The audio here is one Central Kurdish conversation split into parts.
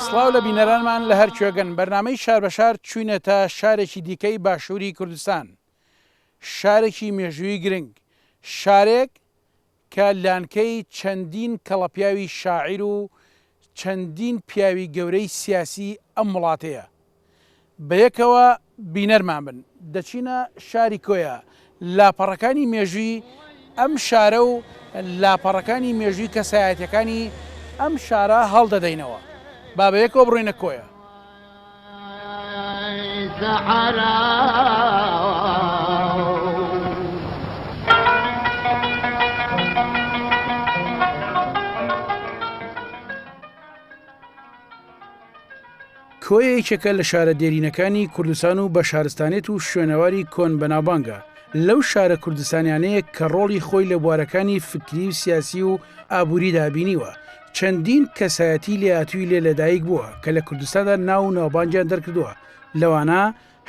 سڵاو لە بینەرانمان لە هەر کوێگەن بەرنامەی شار بە شار چوینەتە شارێکی دیکەی باشووری کوردستان، شارێکی مێژووی گرنگ، شارێک کە لانکەی چەندین کەڵەپیاوی شاعیر و چەندین پیاوی گەورەی سیاسی ئەم وڵاتەیە. بەیەکەوە بینەرمان بن دەچینە شاری کۆیە، لاپەڕەکانی مێژووی ئەم شارە و لاپەڕەکانی مێژووی کەسایەتیەکانی ئەم شارە هەڵدەدەینەوە. با بەیەکەوە بڕۆینە کۆیە. کۆیەکێکە لە شارە دێرینەکانی کوردستان و بە شارستانێت و شوێنەواری کۆن بەناوبانگە. لەو شارە کوردستانیانەیە کە ڕۆڵی خۆی لە بوارەکانی فکری و سیاسی و ئابووری دابینیوە. چەندین کەسایەتی لێهاتووی لێ لەدایک بووە کە لە کوردستاندا ناو و ناوبانجیان دەرکردووە. لەوانە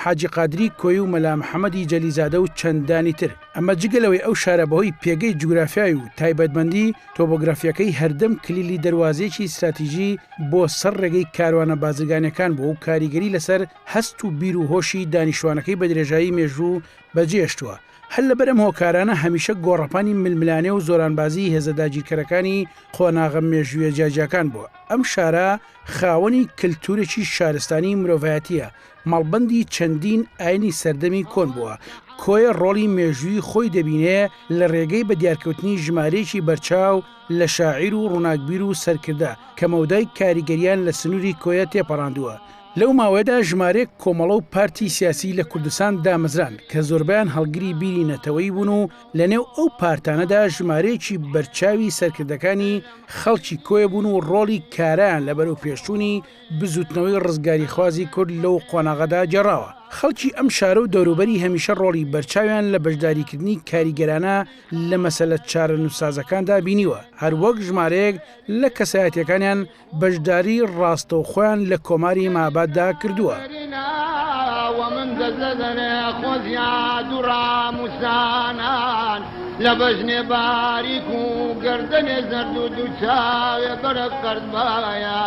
حاجی قادری کۆی و مەلا محەممەدی جەلیزادە و چەندانی تر. ئەمە جگەلەوەی ئەو شارە بەهۆی پێگەی جوگرافیایی و تایبەتمەندی تۆپۆگرافیەکەی هەردەم کلیلی دەواازەیەکی استراتیژی بۆ سەر ڕێگەی کاروانە بازرگانەکان بوو و کاریگەری لەسەر هەست و بیر و هۆشی دانیشتوانەکەی بە درێژایی مێژوو بەجێشتووە. هەل لەبەرم هۆکارانە هەمیشە گۆڕەپانی ململانێ و زۆرانبازی هێزەداگیرکەرەکانی خۆناغەم مێژوویە جاجاکان بووە. ئەم شارە خاوەنی کللتورێکی شارستانی مرۆڤایەتیە، مەڵبەندی چەندین ئاینی سەردەمی کۆن بووە. کۆیە ڕۆڵی مێژووی خۆی دەبینێ لە ڕێگەی بە دیارکەوتنی ژمارەیەکی بەرچاو لە شاعیر و ڕووناکبیر و سەرکردە کە مەودای کاریگەریان لە سنووری کۆیە تێپەڕاندووە. لەو ماوەیەدا ژمارەیەک کۆمەڵە و پارتی سیاسی لە کوردستان دامەزران کە زۆربیان هەڵگری بیری نەتەوەی بوون و لەنێو ئەو پارتانەدا ژمارەیەکی بەرچاوی سەرکردەکانی خەڵکی کۆیە بوون و ڕۆڵی کاران لە بەرەو پێشتوونی بزوتنەوەی ڕزگاری خوازی کورد لەو قۆناغەدا جێڕاوە. خەڵکی ئەم شارە و دەوروبەری هەمیشە ڕۆڵی بەرچاویان لە بەشداریکردنی کاریگەرانە لە مەسەلە چارە نووسازەکاندا بینیوە، هەروەک ژمارەیەک لە کەسایەتیەکانیان بەشداری ڕاستەوخۆیان لە کۆماری ماباددا کردووە. لە بەژنێ باریک و گردنێ زەرد و دووچاوێ بەرە قەرمایە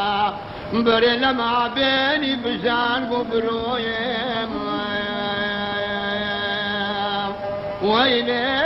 بەرێ لە مابێنی بژان بۆ برۆیێم وەیلێ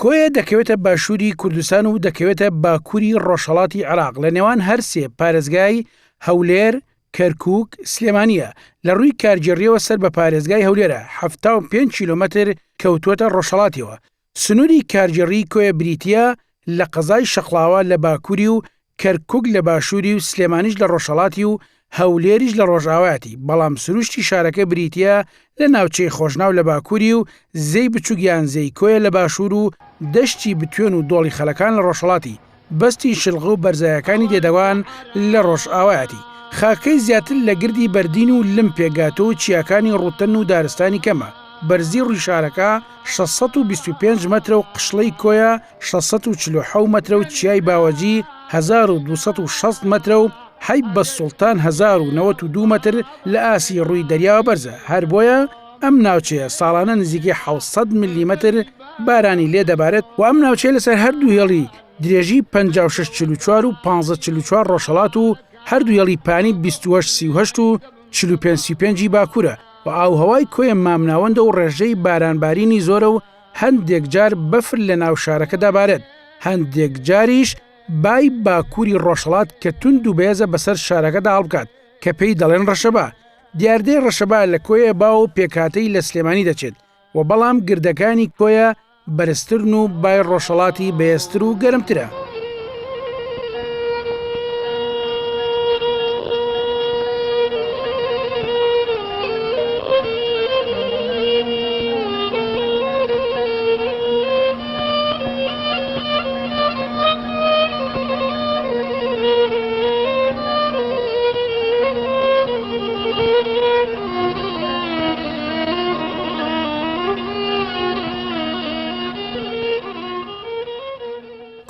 کۆیە دەکەوێتە باشووری کوردستان و دەکەوێتە باکووری ڕۆژهەڵاتی عێراق. لە نێوان هەرسێ پارێزگای هەولێر، کەرکووک، سلێمانیە. لە ڕووی کارگێڕیەوە سەر بە پارێزگای هەولێرە 75 کیلۆمەتر کەوتووەتە ڕۆژهەڵاتیەوە. سنووری کارگێڕی کۆیە بریتیە لە قەزای شەقڵاوە لە باکووری و کەرکووک لە باشووری و سلێمانیش لە ڕۆژهەڵاتی و هەولێریش لە ڕۆژئاواتی. بەڵام سروشتی شارەکە بریتیە لە ناوچەی خۆشناو لە باکووری و زەی بچووگیان زەی کۆیە لە باشوور و دەشتی بتوێن و دۆڵی خەلەکان لە ڕۆژهەڵاتی. بەستی شلغە و بەرزایەکانی دێدەوان لە ڕۆژئاواتی. خاکەی زیاتر لە گردی بەردین و لم پێگاتۆ و چیاکانی ڕوتەن و دارستانی کەمە. بەرزی ڕووی شارەکە 625 مەترە و قشڵەی کۆیە 647 مەترە و چیای باوەجی 1260 مەترە و حیب بە سوڵتان 1092 مەتر لە ئاسی ڕووی دەریاوە بەرزە. هەر بۆیە ئەم ناوچەیە ساڵانە نزیکی 700 میلیمەتر بارانی لێ دەبارێت و ئەم ناوچەیە لەسەر هەردوو هێڵی درێژی 5644 و 1544 ڕۆژهەڵات و هەردوو هێڵی پانی 2838 و 4535 باکوورە و ئاوهەوای کۆیە مامناوەندە و ڕێژەی بارانبارینی زۆرە و هەندێک جار بەفر لە ناو شارەکە دەبارێت، هەندێک جاریش بای باکووری ڕۆژهەڵات کە تند و بێزە بەسەر شارەکەدا هەڵبکات کە پێی دەڵێن ڕەشەبا. دیاردەی ڕەشەبا لە کۆیە با و پێکاتەی لە سلێمانی دەچێت و بەڵام گردەکانی کۆیە بەرزترن و بای ڕۆژهەڵاتی بەهێزتر و گەرمترە.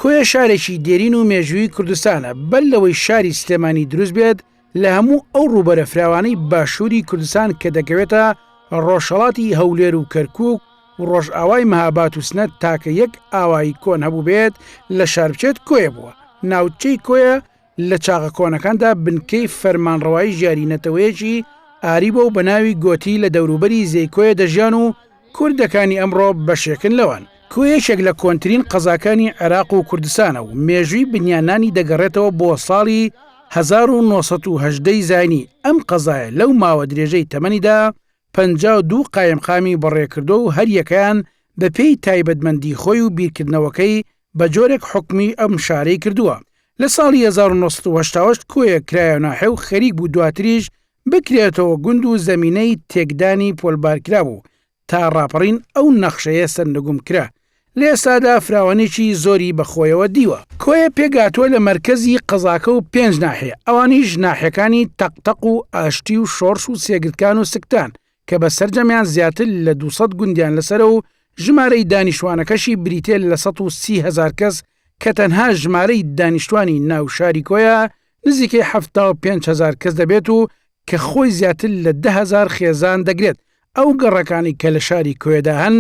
کۆیە شارێکی دێرین و مێژووی کوردستانە بەل لەوەی شاری سلێمانی دروست بێت لە هەموو ئەو ڕوبەرە فراوانەی باشووری کوردستان کە دەکەوێتە ڕۆژهەڵاتی هەولێر و کەرکووک و ڕۆژئاوای مەهاباد و سنەت تاکە یەک ئاوایی کۆن هەبوو بێت لە شار بچێت کۆیە بووە. ناوچەی کۆیە لە چاقە کۆنەکاندا بنکەی فەرمانڕەوایی ژیارینەتەوەیەکی ئاری بۆ و بە ناوی گۆتی لە دەوروبەری زەیکۆیە دەژیان و کوردەکانی ئەمڕۆ بەشێکن لەوان. کۆیەکێک لە کۆنترین قەزاکانی عێراق و کوردستانە و مێژووی بنیانانی دەگەڕێتەوە بۆ ساڵی 1970 زانی. ئەم قەزایە لەو ماوە درێژەی تەمەنیدا 52 قایمقامی بەڕێکردو و هەریەکەیان بە پێی تایبەتمەندی خۆی و بیرکردنەوەکەی بە جۆرێک حکمی ئەم شارەی کردووە. لە ساڵی 1970 کۆیە کرایە ناحێ و خەریک بوو دواتریش بکرێتەوە گوند و زەمینەی تێکدانی پۆلبارکرا بوو تا ڕاپەڕین ئەو نەخشەیە سەرنگوم کرا. لە ئێستادا فراوانێکی زۆری بەخۆیەوە دیوە. کۆیە پێگاتووە لە مەرکەزی قەزاکە و 5 ناحەیە، ئەوانیش ناحەکانی تەقتەق و ئاشتی و شۆرش و سێگرتکان و سکتان کە بە سەرجەمیان زیاتر لە 200 گوندیان لەسەر و ژمارەی دانیشتوانەکەشی بریتێ لە 130,000 کەس کە تەنها ژمارەی دانیشتوانی ناوشاری کۆیە نزیکەی 75,000 کەس دەبێت و کە خۆی زیاتر لە 10,000 خێزان دەگرێت. ئەو گەڕەکانی کە لە شاری کۆیەدا هەن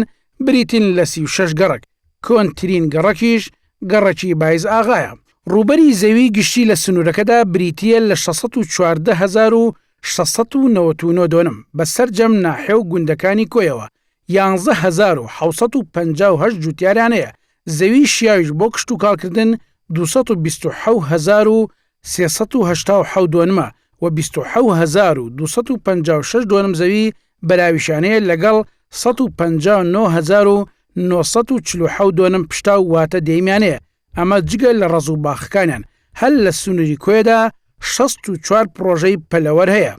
بریتین لە 36 گەڕک. کۆنترین گەڕەکیش گەڕەکی بایز ئاغایە. ڕوبەری زەوی گشتی لە سنوورەکەدا بریتیە لە 614,699 دۆنم بە سەرجەم ناحێ و گوندەکانی کۆیەوە 11,758 جوتیاریانەیە. زەوی شیاویش بۆ کشت و کاڵکردن 227,387 دۆنمە و 27,256 دۆنم زەوی بەراویشانەیە لەگەڵ 159,947 دۆنم پشتا و واتە دەیمیانەیە. ئەمە جگە لە ڕەز و باخەکانیان هەل لە سنووری کۆیەدا 64 پرۆژەی پەلەوەر هەیە.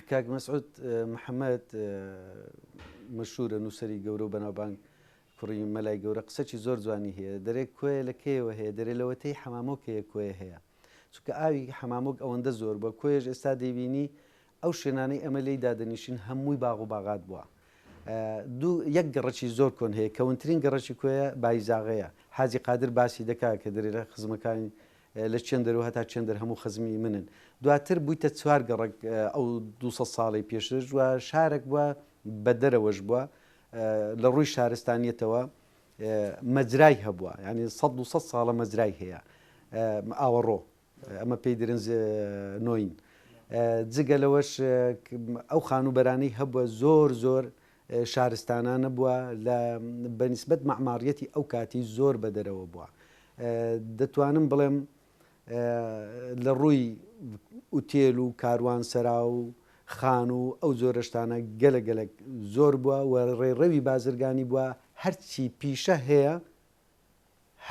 کاک مەسعود محەممەد مەشهورە نووسری گەورە و بەناوبانگ کوڕی مەلای گەورە قسەی زۆر جوانی هەیە. دەرێک کۆیە لە کێوە هەیە، دەرێ لەوەتەی حەمامۆکەیە کۆیە هەیە، چونکە ئاوی حەمامۆک ئەوەندە زۆر بە کۆیەش ئێستا دەیبینی ئەو شوێنانەی ئەمە لی دادەنیشین هەمووی باغ و باغات بووە. یەک گەڕەکی زۆر کۆن هەیە، کەونترین گەڕەکی کۆیە بایزاغەیە. حاجی قادر باسی دەکات کە دەرێ لە خزمەکانی لە چێن دەرەوە هەتا چێن دەر هەموو خزمی منن. دواتر بوویتە 4 گەڕک ئەو 200 ساڵی پێشش وە شارێک بووە بە دەرەوەش بووە لە ڕووی شارستانیەتەوە مەجرای هەبووە، ینی 100 ساڵە مەجرای هەیە ئاوەڕۆ، ئەمە پێی درنج نۆین. جگە لەوەش ئەو خانوبەرانەی هەبووە زۆر شارستانانە بووە لە بەنسبەت مەعماریەتی ئەو کاتی زۆر بە دەرەوە بووە. دەتوانم بڵێم لە ڕووی ئوتێل و کاروان سەرا و خان و ئەو زۆرەشتانە گەلەگەلک زۆر بووە و ڕێڕەوی بازرگانی بووە. هەرچی پیشە هەیە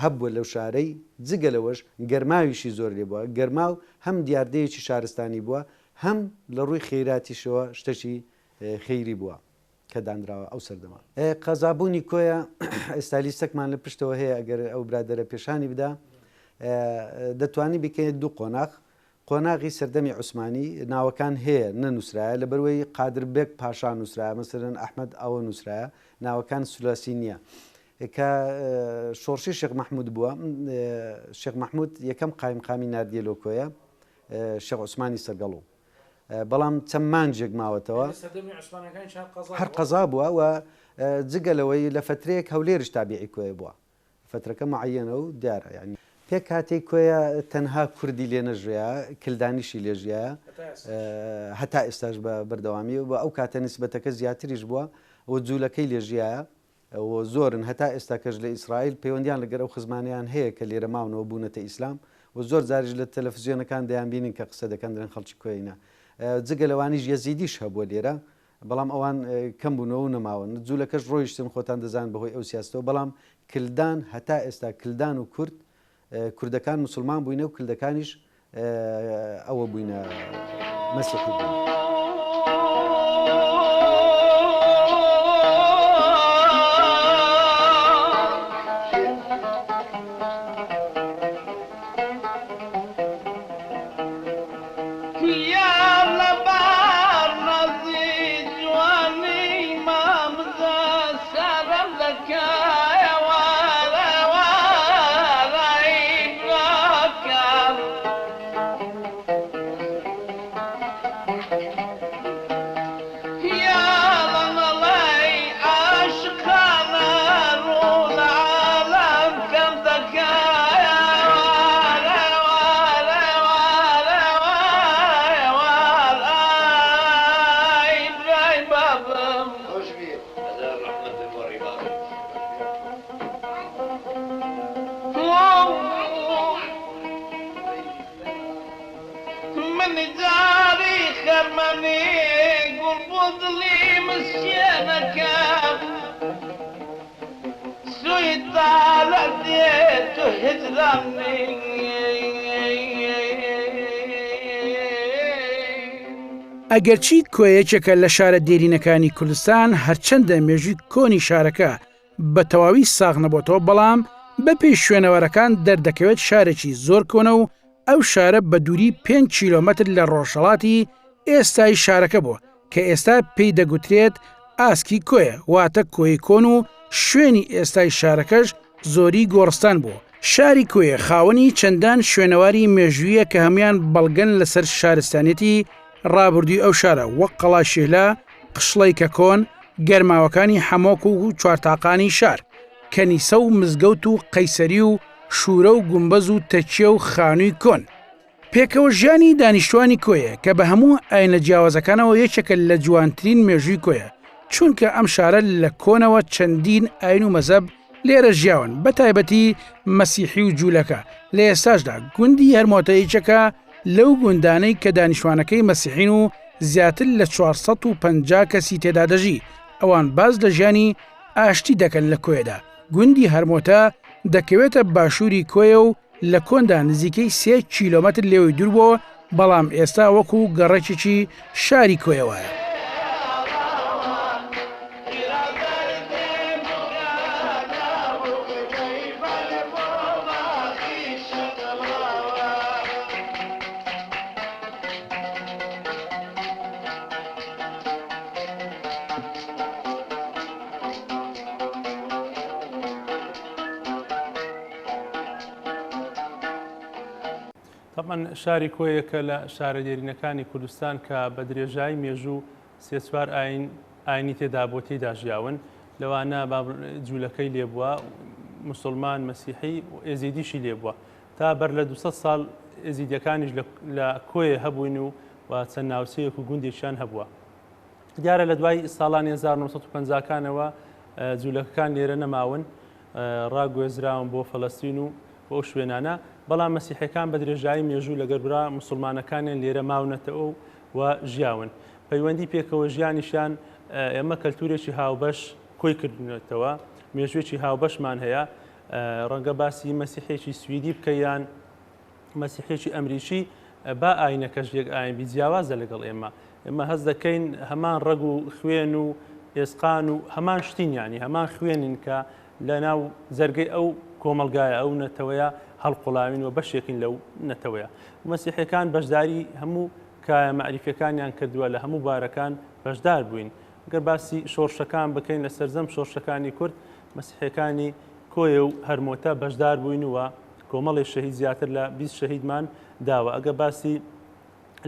هەبووە لەو شارەی. جگە لەوەش گەرماویشی زۆر لێ بووە. گەرماو هەم دیاردەیەکی شارستانی بووە، هەم لە ڕووی خێراتیشەوە شتەشی خەیری بووە کە دانراوە ئەو سەردەما. قەزابوونی کۆیە ئێستالیستەکمان لە پشتەوە هەیە. ئەگەر ئەو برادەرە پێشانی بدا دەتوانی بکەێت دوو قۆناغ. قۆناغی سەردەمی عوسمانی ناوەکان هەیە نەنووسرایە لەبەروەی قادربێک پاشا نووسرایە، مەسەرەن ئەحمەد ئەوە نووسرایە، ناوەکان سولاسی نییە. کە شۆڕشی شێخ مەحموود بووە. شێخ مەحموود یەکەم قایمقامی ناردیە لۆکۆیە، شێخ عوسمانی سەرگەڵوو، بەڵام چەند مانجێک ماوەتەوە هەر قەزا بووە و جگە لەوەی لە فترەیەک هەولێرش تابیعی کۆیە بووە، فترەکە معەنە و دیارە. ینی پێ کاتێک کۆیە تەنها کوردی لێ نەژوەیە، کلدانیشی لێژیە هەتا ئێستاش بە بەردەوامی و بە ئەو کاتە نسبەتەکە زیاتریش بووە و جوولەکەی لێژیە زۆرن هەتا ئێستاکەش لە ئیسرائیل پەیوەندیان لەگەر ئەو خزمانیان هەیە کە لێرە ماونەوە بوونەتە ئیسلام و زۆر جاریش لە تەلەڤیزیۆنەکان دەیان بینین کە قسە دەکەن دەرێن خەڵکی کۆینە. جگە لەوانیش یەزیدیش هەبووە لێرە، بەڵام ئەوان کەم بوونەوە و نەماون. جوولەکەش ڕۆیشتن خۆتان دەزان بەهۆی ئەو سیاستەوە، بەڵام کلدان هەتا ئێستا کلدان و کوردەکان مسلمان بووینە و کلدەکانیش ئەوە بووینە مەسیحی بووین. يا لبار نزيد جواني هجراني قلب ظليم السيانك سويت على ديت هجراني ئەگەرچی کۆیەکێکە لە شارە دێرینەکانی کوردستان هەرچەندە مێژووی کۆنی شارەکە بە تەواوی ساغ نەبووەوە بەڵام بەپێی شوێنەوەرەکان دەردەکەوێت شارێکی زۆر کۆنە و ئەو شارە بە دووری 5 کیلۆمەتر لە ڕۆژهەڵاتی ئێستای شارەکە بووە کە ئێستا پێی دەگوترێت ئاسکی کۆیە واتە کۆی کۆن و شوێنی ئێستای شارەکەش زۆری گۆڕستان بووە. شاری کۆیە خاوەنی چەندان شوێنەواری مێژوویە کە هەمویان بەڵگەن لەسەر شارستانێتی ڕابردووی ئەو شارە وەک قەڵا شێلا، قشڵەیکە کۆن، گەرماوەکانی حەمۆک و چوارتاقانی شار، کەنیسە و مزگەوت و قەیسەری و شورە و گومبەز و تەکیە و خانووی کۆن. پێکەوە ژیانی دانیشتوانی کۆیە کە بە هەموو ئاینە جیاوازەکانەوە یەکێکە لە جوانترین مێژووی کۆیە چونکە ئەم شارە لە کۆنەوە چەندین ئاین و مەزەب لێرە ژیاون بە تایبەتی مەسیحی و جوولەکە. لە ئێستاشدا گوندی هەرمۆتەیەکێکە لەو گوندانەی کە دانیشتوانەکەی مەسیحین و زیاتر لە 450 کەسی تێدا دەژی ئەوان باز لە ژیانی ئاشتی دەکەن لە کۆیەدا. گوندی هەرمۆتە دەکەوێتە باشووری کۆیە و لە کۆندا نزیکەی 3 کیلۆمەتر لێوەی دوور بووە بەڵام ئێستا وەکو گەڕێکێکی شاری کۆیەوەیە. طبعا شاری کۆیەکە لە شارە دێرینەکانی کوردستان کە بە درێژایی مێژوو سێچوار ئاینی تێدا بۆ تێدا ژیاون لەوانە جوولەکەی لێبووە مسلمان مەسیحی و ئێزیدیشی لێبووە تا بەر لە 200 ساڵ ئێزیدیەکانیش لە کۆیە هەبووین و چەند ناوچەیەک و گوندێکیان هەبووە. دیارە لە دوای ساڵانی 1950کانەوە جوولەکەکان لێرە نەماون ڕاگوێزراون بۆ فەڵەستین و بۆ شوێنانە بەڵام مەسیحەکان بە درێژایی مێژوو لەگەربرا مسلمانەکانیان لێرە ماونەتەوە و ژیاون. پەیوەندی پێکەوە ژیانیشان ئێمە کەلتورێکی هاوبەش کۆی کردنێتەوە مێژوێکی هاوبەشمان هەیە ڕەنگە باسی مەسیحێکی سویدی بکەیان مەسیحێکی ئەمریکی با ئاینەکەش یەک ئاینبی جیاوازە لەگەڵ ئێمە هەز دەکەین هەمان ڕەگ و خوێن و ئێسقان و هەمان شتینیانی هەمان خوێنین کە لە ناو زەرگەی ئەو کۆمەلگایە ئەو نەتەوەیە هەڵقوڵاوین و بەشێکین لەو نەتەوەیە. مەسیحەکان بەشداری هەموو کایە مەعریفەکانیان کردووە لە هەموو بارەکان بەشدار بووین. گەر باسی شۆڕشەکان بکەین لە سەرجەم شۆڕشەکانی کورد مەسیحەکانی کۆیە و هەرمۆتە بەشدار بووینەوە کۆمەڵی شەهید زیاتر لە 20 شەهیدمان داوە. ئەگە باسی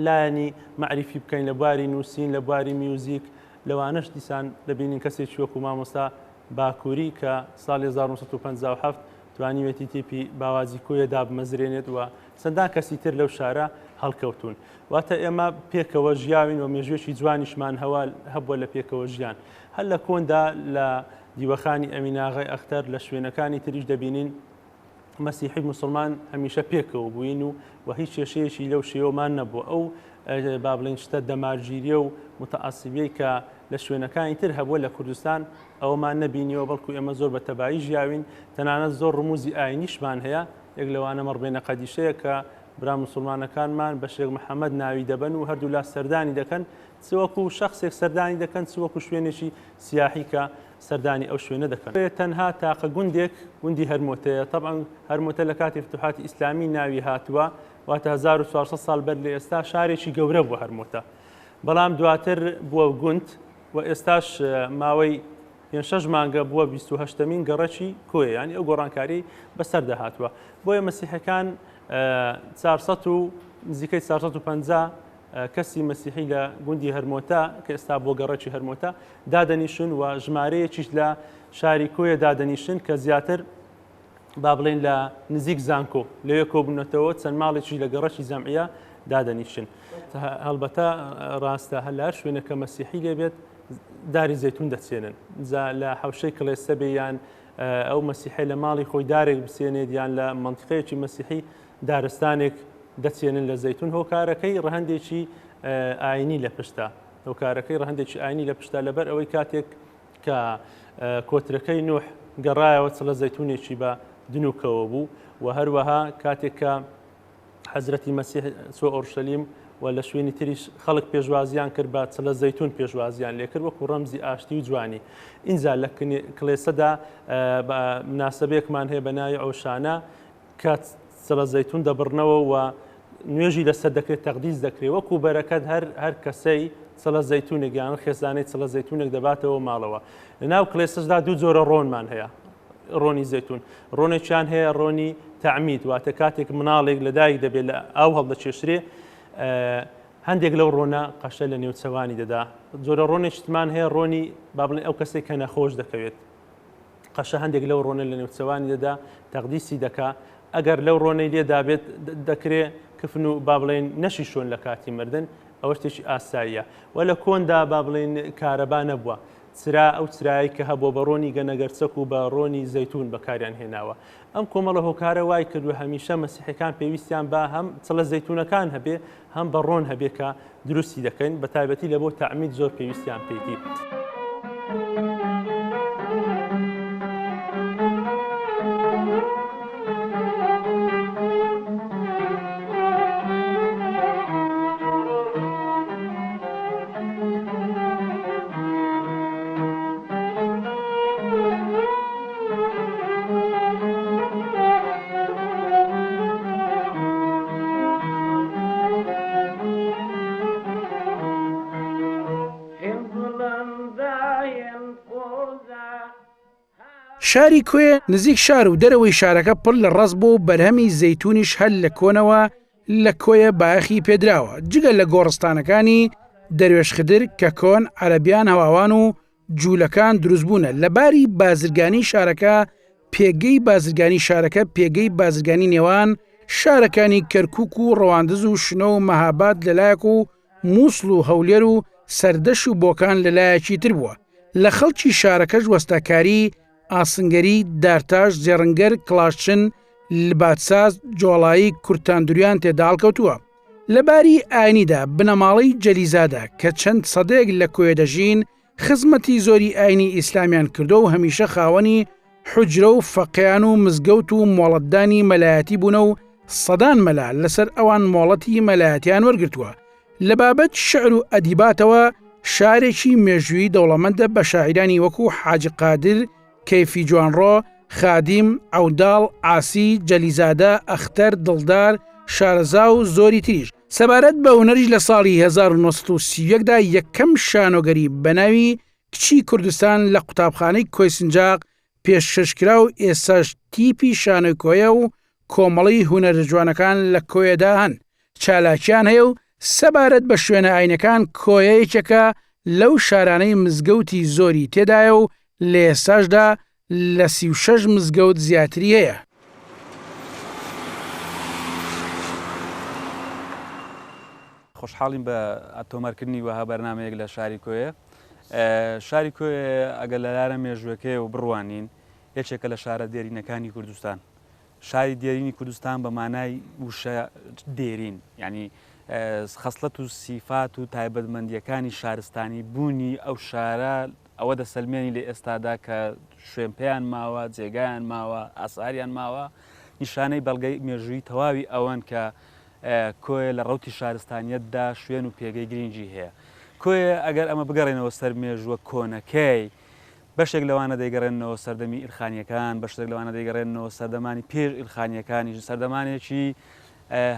لایەنی مەعریفی بکەین لە بواری نووسین لە بواری میوزیک لەوانەش دیسان دەبینین کەسێکی وەکو مامۆستا باکووری کە ساڵی 1957 توانیوێتی تیپی باوازی کۆیەدا بمەزرێنێت و چەندان کەسی تر لەو شارە هەڵکەوتون. واتە ئێمە پێکەوە ژیاوین و مێژوێکی جوانیشمان هەبووە لە پێکەوە ژیان. هەر لە کۆندا لە دیوەخانی ئەمیناغای ئەختەر لە شوێنەکانی تریش دەبینین مەسیحی مسلمان هەمیشە پێکەوە بووین و هیچ کێشەیەکی لەو شێوەمان نەبووە. ئەو با بڵین شتە دەمارگیریە و متعەسیبیەی کە لە شوێنەکانی تر هەبووە لە کوردستان ئەومان نەبینیەوە بەڵکو ئێمە زۆر بە تەبایی ژیاوین تەنانەت زۆر ڕموزی ئاینیشمان هەیە. یەک لەوانە مەڕبێنە قەدیشەیە کە برا مسلمانەکانمان بە شێخ محەممەد ناوی دەبن و هەردوو لا سەردانی دەکەن چوەکو شخصێک سەردانی دەکەن چوەکو شوێنێکی سیاحی کە سەردانی ئەو شوێنە دەکەن. تەنها تاقە گوندێک گوندی هەرمۆتەیە. طبعا هەرمۆتە لە کاتی فتوحاتی ئیسلامی ناوی هاتووە واتە 1400 ساڵ بەر لە ئێستا شارێکی گەورە بووە هەرمۆتە بەڵام دواتر بووە گوند و ئێستاش ماوەی 6 مانگە بووە 28مین گەڕەکی کۆیە ینی ئەو گۆڕانکاری بەسەردا هاتووە. بۆیە مەسیحەکان 400 و نزیکەی 450 کەسی مەسیحی لە گوندی هەرمۆتە کە ئێستا بۆ گەڕەکی هەرمۆتە دادەنیشن و ژمارەیەکیش لە شاری کۆیە دادەنیشن کە زیاتر با بڵێن لە نزیک زانکۆ لەوێ کۆبوونەتەوە چەند ماڵێکی لە گەڕەکی جەمعیە دادەنیشن. هەڵبەتە ڕاستە هەلار شوێنەکە مەسیحی لێبێت داری زەیتون دەچێنن لە حەوشەی کڵێسەبێ یان ئەو مەسیحی لە ماڵی خۆی دارێک بسێنێت یان لە مەنتیقەیەکی مەسیحی دارستانێک دەچێنن لە زەیتون هۆکارەکەی ڕەهەندێکی ئاینی لە پشتە ئەو کارەکەی ڕەهندێکی ئاینی لە پشتە لەبەر ئەوەی کاتێک کە کۆترەکەی نوح گەڕایەوە چڵە زەیتونێکی بە دنوکەوە بوو و هەروەها کاتێک کە حەزرەتی مەسیح چۆ ئۆرشەلیم و لە شوێنی تریش خەڵک پێشوازیان کرد بە چڵە زەیتون پێشوازیان لێکرد وەکو ڕەمزی ئاشتی و جوانی ئینجا لە کڵێسەدا مناسبەیەکمان هەیە بە ناوی ئەوشانە کە چڵە زەیتون دەبڕنەوە و نوێژی لەسەر دەکرێت تەقدیس دەکرێت وەکو بەرەکەت هەر کەسەی چڵە زەیتونێک یان خێزانەی چڵە زەیتونێک دەباتەوە ماڵەوە لەناو کڵێسەشدا دوو جۆرە ڕۆنمان هەیە ڕۆنی زەیتون ڕۆنێکیان هەیە ڕۆنی تەعمید واتە کاتێک مناڵێک لەدایک دەبێت لە ئاو هەڵدەچێشرێ هەندێک لەو ڕۆنە قەشە لە نێوچەوانی دەدا جۆرە ڕۆنێکتمان هەیە ڕۆنی با بڵێن ئەو کەسێک کە نەخۆش دەکەوێت قەشە هەندێک لەو ڕۆنە لە نێوچەوانی دەدا تەقدیسی دەکا ئەگەر لەو ڕۆنەی لێ دابێت دەکرێت کفن و با بڵێن نەشی شۆن لە کاتی مردن ئەوە شتێکی ئاساییە و لە کۆندا با بڵێن کارەبا نەبووە چرا ئەو چرایی کە هەبوو بە ڕۆنی گەنەگەرچەک و بە ڕۆنی زەیتون بەکاریان هێناوە ئەم کۆمەڵە هۆکارە وای کردو هەمیشە مەسیحەکان پێویستیان بە هەم چڵە زەیتونەکان هەبێ هەم بە ڕۆن هەبێ کە دروستی دەکەین بە تایبەتی لە بۆ تەعمید زۆر پێویستیان پێیتی. شاری کوێ نزیک شار و دەرەوەی شارەکە پڕ لە ڕەز بۆ بەرهەمی زەیتونیش هەل لە کۆنەوە لە کۆیە باەخی پێدراوە جگە لە گۆڕستانەکانی دەروێش خدر کە کۆن عەرەبیان هەواوان و جوولەکان دروستبوونە لەباری بازرگانی شارەکە پێگەی بازرگانی شارەکە پێگەی بازرگانی نێوان شارەکانی کەرکووک و ڕەواندز و شنە و مەهاباد لەلایەک و مووسڵ و هەولێر و سەردەش و بۆکان لەلایەکی تر بووە لە خەڵکی شارەکەش وەستاکاری ئاسنگەری دارتاش زێڕنگەر کڵاشچن لباتساز جۆڵایی کورتاندوریان تێداڵکەوتووە لەباری ئاینیدا بنەماڵەی جەلیزادا کە چەند سەدەیەک لە کوێ دەژین خزمەتی زۆری ئاینی ئیسلامیان کردو و هەمیشە خاوەنی حوجرە و فەقیان و مزگەوت و مۆڵەتدانی مەلایەتی بوونە و سەدان مەلا لەسەر ئەوان مۆڵەتی مەلایەتیان وەرگرتووە لە بابەت شعر و ئەدیباتەوە شارێکی مێژووی دەوڵەمەندە بە شاعیرانی وەکو حاجی قادر کەیفی جوانڕۆ خادیم ئەوداڵ ئاسی جەلیزادە ئەختەر دڵدار شارەزا و زۆری تریش سەبارەت بە هونەریش لە ساڵی 1930دا یەکەم شانۆگەری بەناوی کچی کوردستان لە قوتابخانەی کۆی سنجاق پێشکەشکرا و ئێساش تیپی شانۆی کۆیە و کۆمەڵی هونەرە جوانەکان لە کۆیەدا هەن چالاکیان هەیە و سەبارەت بە شوێنە ئاینەکان کۆیەیەکێکە لەو شارانەی مزگەوتی زۆری تێدایە و لە ئێساشدا لە 36 مزگەوت زیاتری هەیە. خۆشحاڵیم بە ئەتۆمارکردنی وەها بەرنامەیەک لە شاری کۆیە. شاری کۆیە ئەگەر لە لارە مێژوەکەی و بڕوانین یەکێکە لە شارە دێرینەکانی کوردستان. شاری دێرینی کوردستان بە مانای وشە دێرین یعنی خەسڵەت و سیفات و تایبەتمەندیەکانی شارستانی بوونی ئەو شارە ئەوە دەسەلمێنی لە ئێستادا کە شوێنپەیان ماوە جێگایان ماوە ئاساریان ماوە نیشانەی بەڵگەی مێژووی تەواوی ئەوەن کە کۆیە لە ڕەوتی شارستانیەتدا شوێن و پێگەی گرنگی هەیە کۆیە ئەگەر ئەمە بگەڕێنەوە سەر مێژووە کۆنەکەی بەشێک لەوانە دەیگەڕێنەوە سەردەمی ئیرخانیەکان بەشێک لەوانە دەیگەڕێنەوە سەردەمانی پێش ئیرخانیەکانی سەردەمانێکی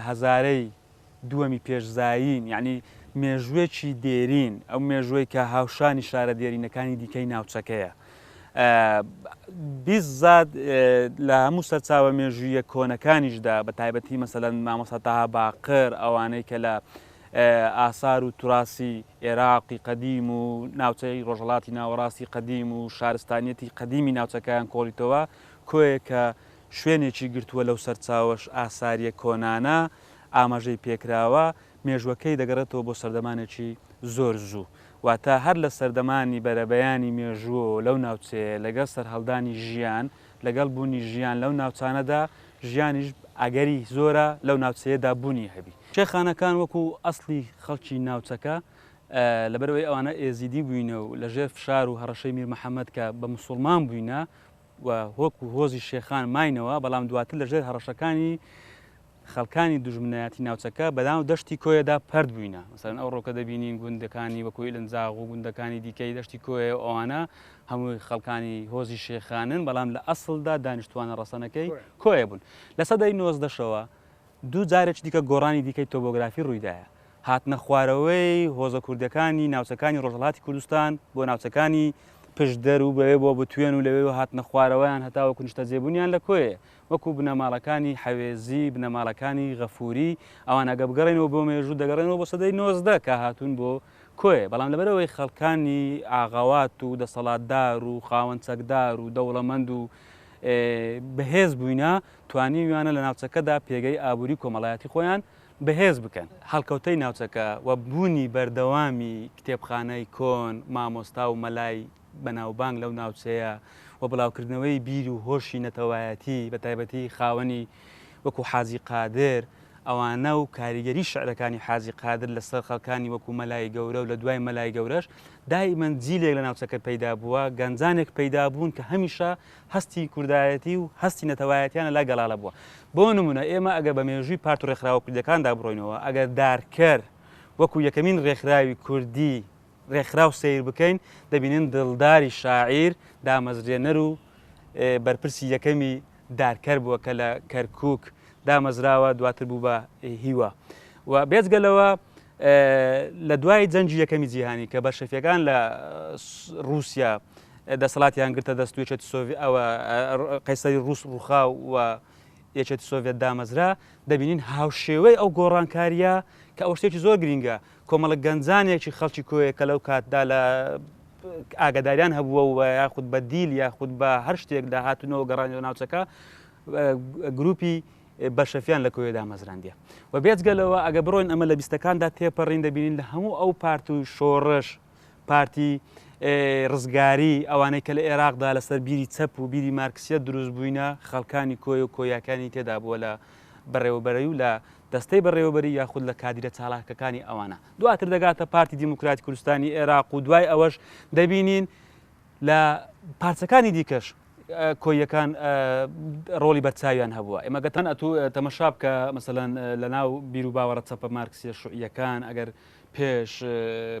هەزارەی دووەمی پێشزایین یعنی مێژوێکی دێرین ئەو مێژوەی کە هاوشانی شارە دێرینەکانی دیکەی ناوچەکەیە بیزاد لە هەموو سەرچاوە مێژوویە کۆنەکانیشدا بە تایبەتی مەسەلەن مامۆستا تاها باقر ئەوانەی کە لە ئاسار و توراسی عێراقی قەدیم و ناوچەی ڕۆژهەڵاتی ناوەڕاستی قەدیم و شارستانیەتی قەدیمی ناوچەکەیان کۆڵیتەوە کۆیە کە شوێنێکی گرتووە لەو سەرچاوەش ئاساریە کۆنانە ئاماژەی پێکراوە مێژوەکەی دەگەڕێتەوە بۆ سەردەمانێکی زۆر زوو واتە هەر لە سەردەمانی بەرەبەیانی مێژووە لەو ناوچەیە لەگەڵ سەرهەڵدانی ژیان لەگەڵ بوونی ژیان لەو ناوچانەدا ژیانیش ئەگەری زۆرە لەو ناوچەیەدا بوونی هەبی. شێخانەکان وەکو ئەسڵی خەڵکی ناوچەکە لەبەرەوەی ئەوانە ئێزیدی بووینە و لەژێر فشار و هەڕەشەی میر محەممەد کە بە موسڵمان بووینە و وەکو هۆزی شێخان ماینەوە، بەڵام دواتر لەژێر هەڕەشەکانی خەڵکانی دوژمنایەتی ناوچەکە بەدام و دەشتی کۆیەدا پەرد بووینە. مەسەڵەن ئەو ڕۆکە دەبینین گوندەکانی وەکوی لەنجاغ و گوندەکانی دیکەی دەشتی کۆیە ئەوانە هەمووی خەڵکانی هۆزی شێخانن، بەڵام لە ئەسڵدا دانیشتوانە ڕەسەنەکەی کۆیە بوون. لە سەدەی 90ەوە دوو جارێک دیکە گۆڕانی دیکەی تۆبۆگرافی ڕوویدایە، هاتنە خوارەوەی هۆزە کوردەکانی ناوچەکانی ڕۆژهەڵاتی کوردستان بۆ ناوچەکانی پشتدەر و بەوێ بۆ بتوێن و لەوێ هاتنە خوارەوەیان هەتاوە کنیشتە جێبوونیان لە کۆیە، وەکو بنەماڵەکانی حەوێزی، بنەماڵەکانی غەفوری، ئەوان ئەگە بگەڕێنەوە بۆ مێژوو دەگەڕێنەوە بۆ سەدەی 90 کە هاتوون بۆ کۆیە. بەڵام لەبەرەوەی خەڵکانی ئاغاوات و دەسەڵاتدار و خاوەن چەکدار و دەوڵەمەند و بەهێز بووینە، توانیویانە لە ناوچەکەدا پێگەی ئابووری کۆمەڵایەتی خۆیان بەهێز بکەن. هەڵکەوتەی ناوچەکە و بوونی بەردەوامی کتێبخانەی کۆن، مامۆستا و مەلای بەناوبانگ لەو ناوچەیە و بڵاوکردنەوەی بیر و هۆشی نەتەوایەتی بە تایبەتی خاوەنی وەکو حاجی قادر، ئەوانە و کاریگەری شعرەکانی حاجی قادر لەسەر خەڵکانی وەکو مەلای گەورە و لە دوای مەلای گەورەش دائیمەن جیلێک لە ناوچەکە پەیدا بووە، گەنجانێک پەیدا بوون کە هەمیشە هەستی کوردایەتی و هەستی نەتەوایەتیانە لا گەڵاڵە بووە. بۆ نمونە ئێمە ئەگەر بە مێژووی پارت و ڕێکخراوە کوردەکاندا بڕۆینەوە، ئەگەر دارکەر وەکو یەکەمین ڕێکخراوی کوردی ڕێکخراو سیر بکەین، دەبینن دڵداری شاعیر دامەزرێنەر و بەرپرسی یەکەمی دارکەر بووە کە لە کەرکووک دامەزراوە، دواتر بوو بە هیوە. و بێجگەلەوە لە دوای جەنجی یەکەمی جیهانی کە بەشەفیەکان لە رووسیا دەسەڵاتیان گرتە دەست یەکێتی سۆڤێت، ئەوە قەیسەری ڕووس ڕووخا و یەکێتی سۆڤێت دامەزرا، دەبینین هاوشێوەی ئەو گۆڕانکاریە کە ئەو شتێکی زۆر گرینگە، کۆمەڵە گەنجانێکی خەڵکی کۆیە کە لەو کاتدا لە ئاگاداریان هەبووە و یاخود بە دیل یاخود بە هەر شتێک داهاتونەوە گەڕانی ناوچەکە گروپی بەشەفیان لە کۆیە دامەزراندیە. و بێجگەلەوە ئەگە بڕۆین ئەمە لە بیستەکاندا تێپەڕین، دەبینین لە هەموو ئەو پارت و شۆڕش، پارتی ڕزگاری، ئەوانەی کە لە عێراقدا لەسەر بیری چەپ و بیری مارکسیەت دروست بووینە، خەڵکانی کۆی و کۆیاکانی تێدا بووە لە بەڕێوەبەری و لە دەستەی بەڕێوەبەری یاخود لە کادیرە چالاکەکانی ئەوانە. دواتر دەگاتە پارتی دیموکراتی کوردستانی عێراق و دوای ئەوەش دەبینین لە پارچەکانی دیکەش کۆیەکان ڕۆڵی بەرچاویان هەبووە. ئێمە گەتەن تەمەشا بکە مەسەلەن لە ناو بیر و باوەڕە چەپە مارکسیە شوعیەکان، ئەگەر پێش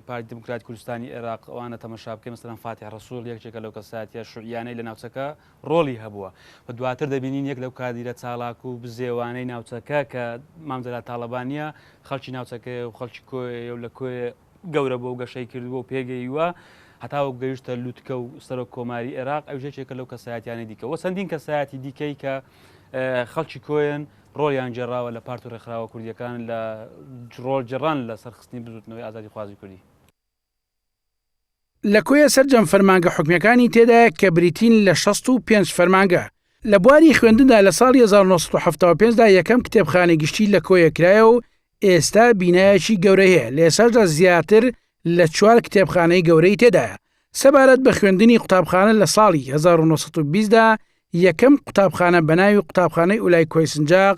پارتی دیموکراتی کوردستانی عێراق ئەوانە تەمەشا بکەی مەسەلەن فاتح ڕەسوول یەکێکە لەو کەساتیە شوعیانەی لە ناوچەکە ڕۆڵی هەبووە. و دواتر دەبینین یەک لەو کادیرە چالاک و بزێوانەی ناوچەکە کە مامزەلا تاڵەبانیە خەڵکی ناوچەکە و خەڵکی کۆیە و لە کۆیە گەورە بۆ و گەشەی کردبووە و پێگەیوە هەتاوە گەیشتە لووتکە و سەرۆک کۆماری عێراق، ئەو ژێکێکە لەو کەسایەتیانە دیکە و چەندین کەسایەتی دیکەی کە خەڵکی کۆیان ڕۆڵیان جێراوە لە پارت و ڕێکخراوە کوردیەکان لە ڕۆڵ جێڕان لە سەرخستنی بزوتنەوەی ئازادی خوازی کوردی. لە کۆیە سەرجەم فەرمانگە حکومیەکانی تێدایە کە بریتین لە 65 فەرمانگە. لە بواری خوێندندا لە ساڵی 1975دا یەکەم کتێبخانەی گشتی لە کۆیە کرایە و ئێستا بینایەکی گەورە هەیە، لە ئێساشدا زیاتر لە 4 کتێبخانەی گەورەی تێدایە. سەبارەت بە خوێندنی قوتابخانە لە ساڵی 1920دا یەکەم قوتابخانە بەناوی قوتابخانەی ئولای کۆی سنجاق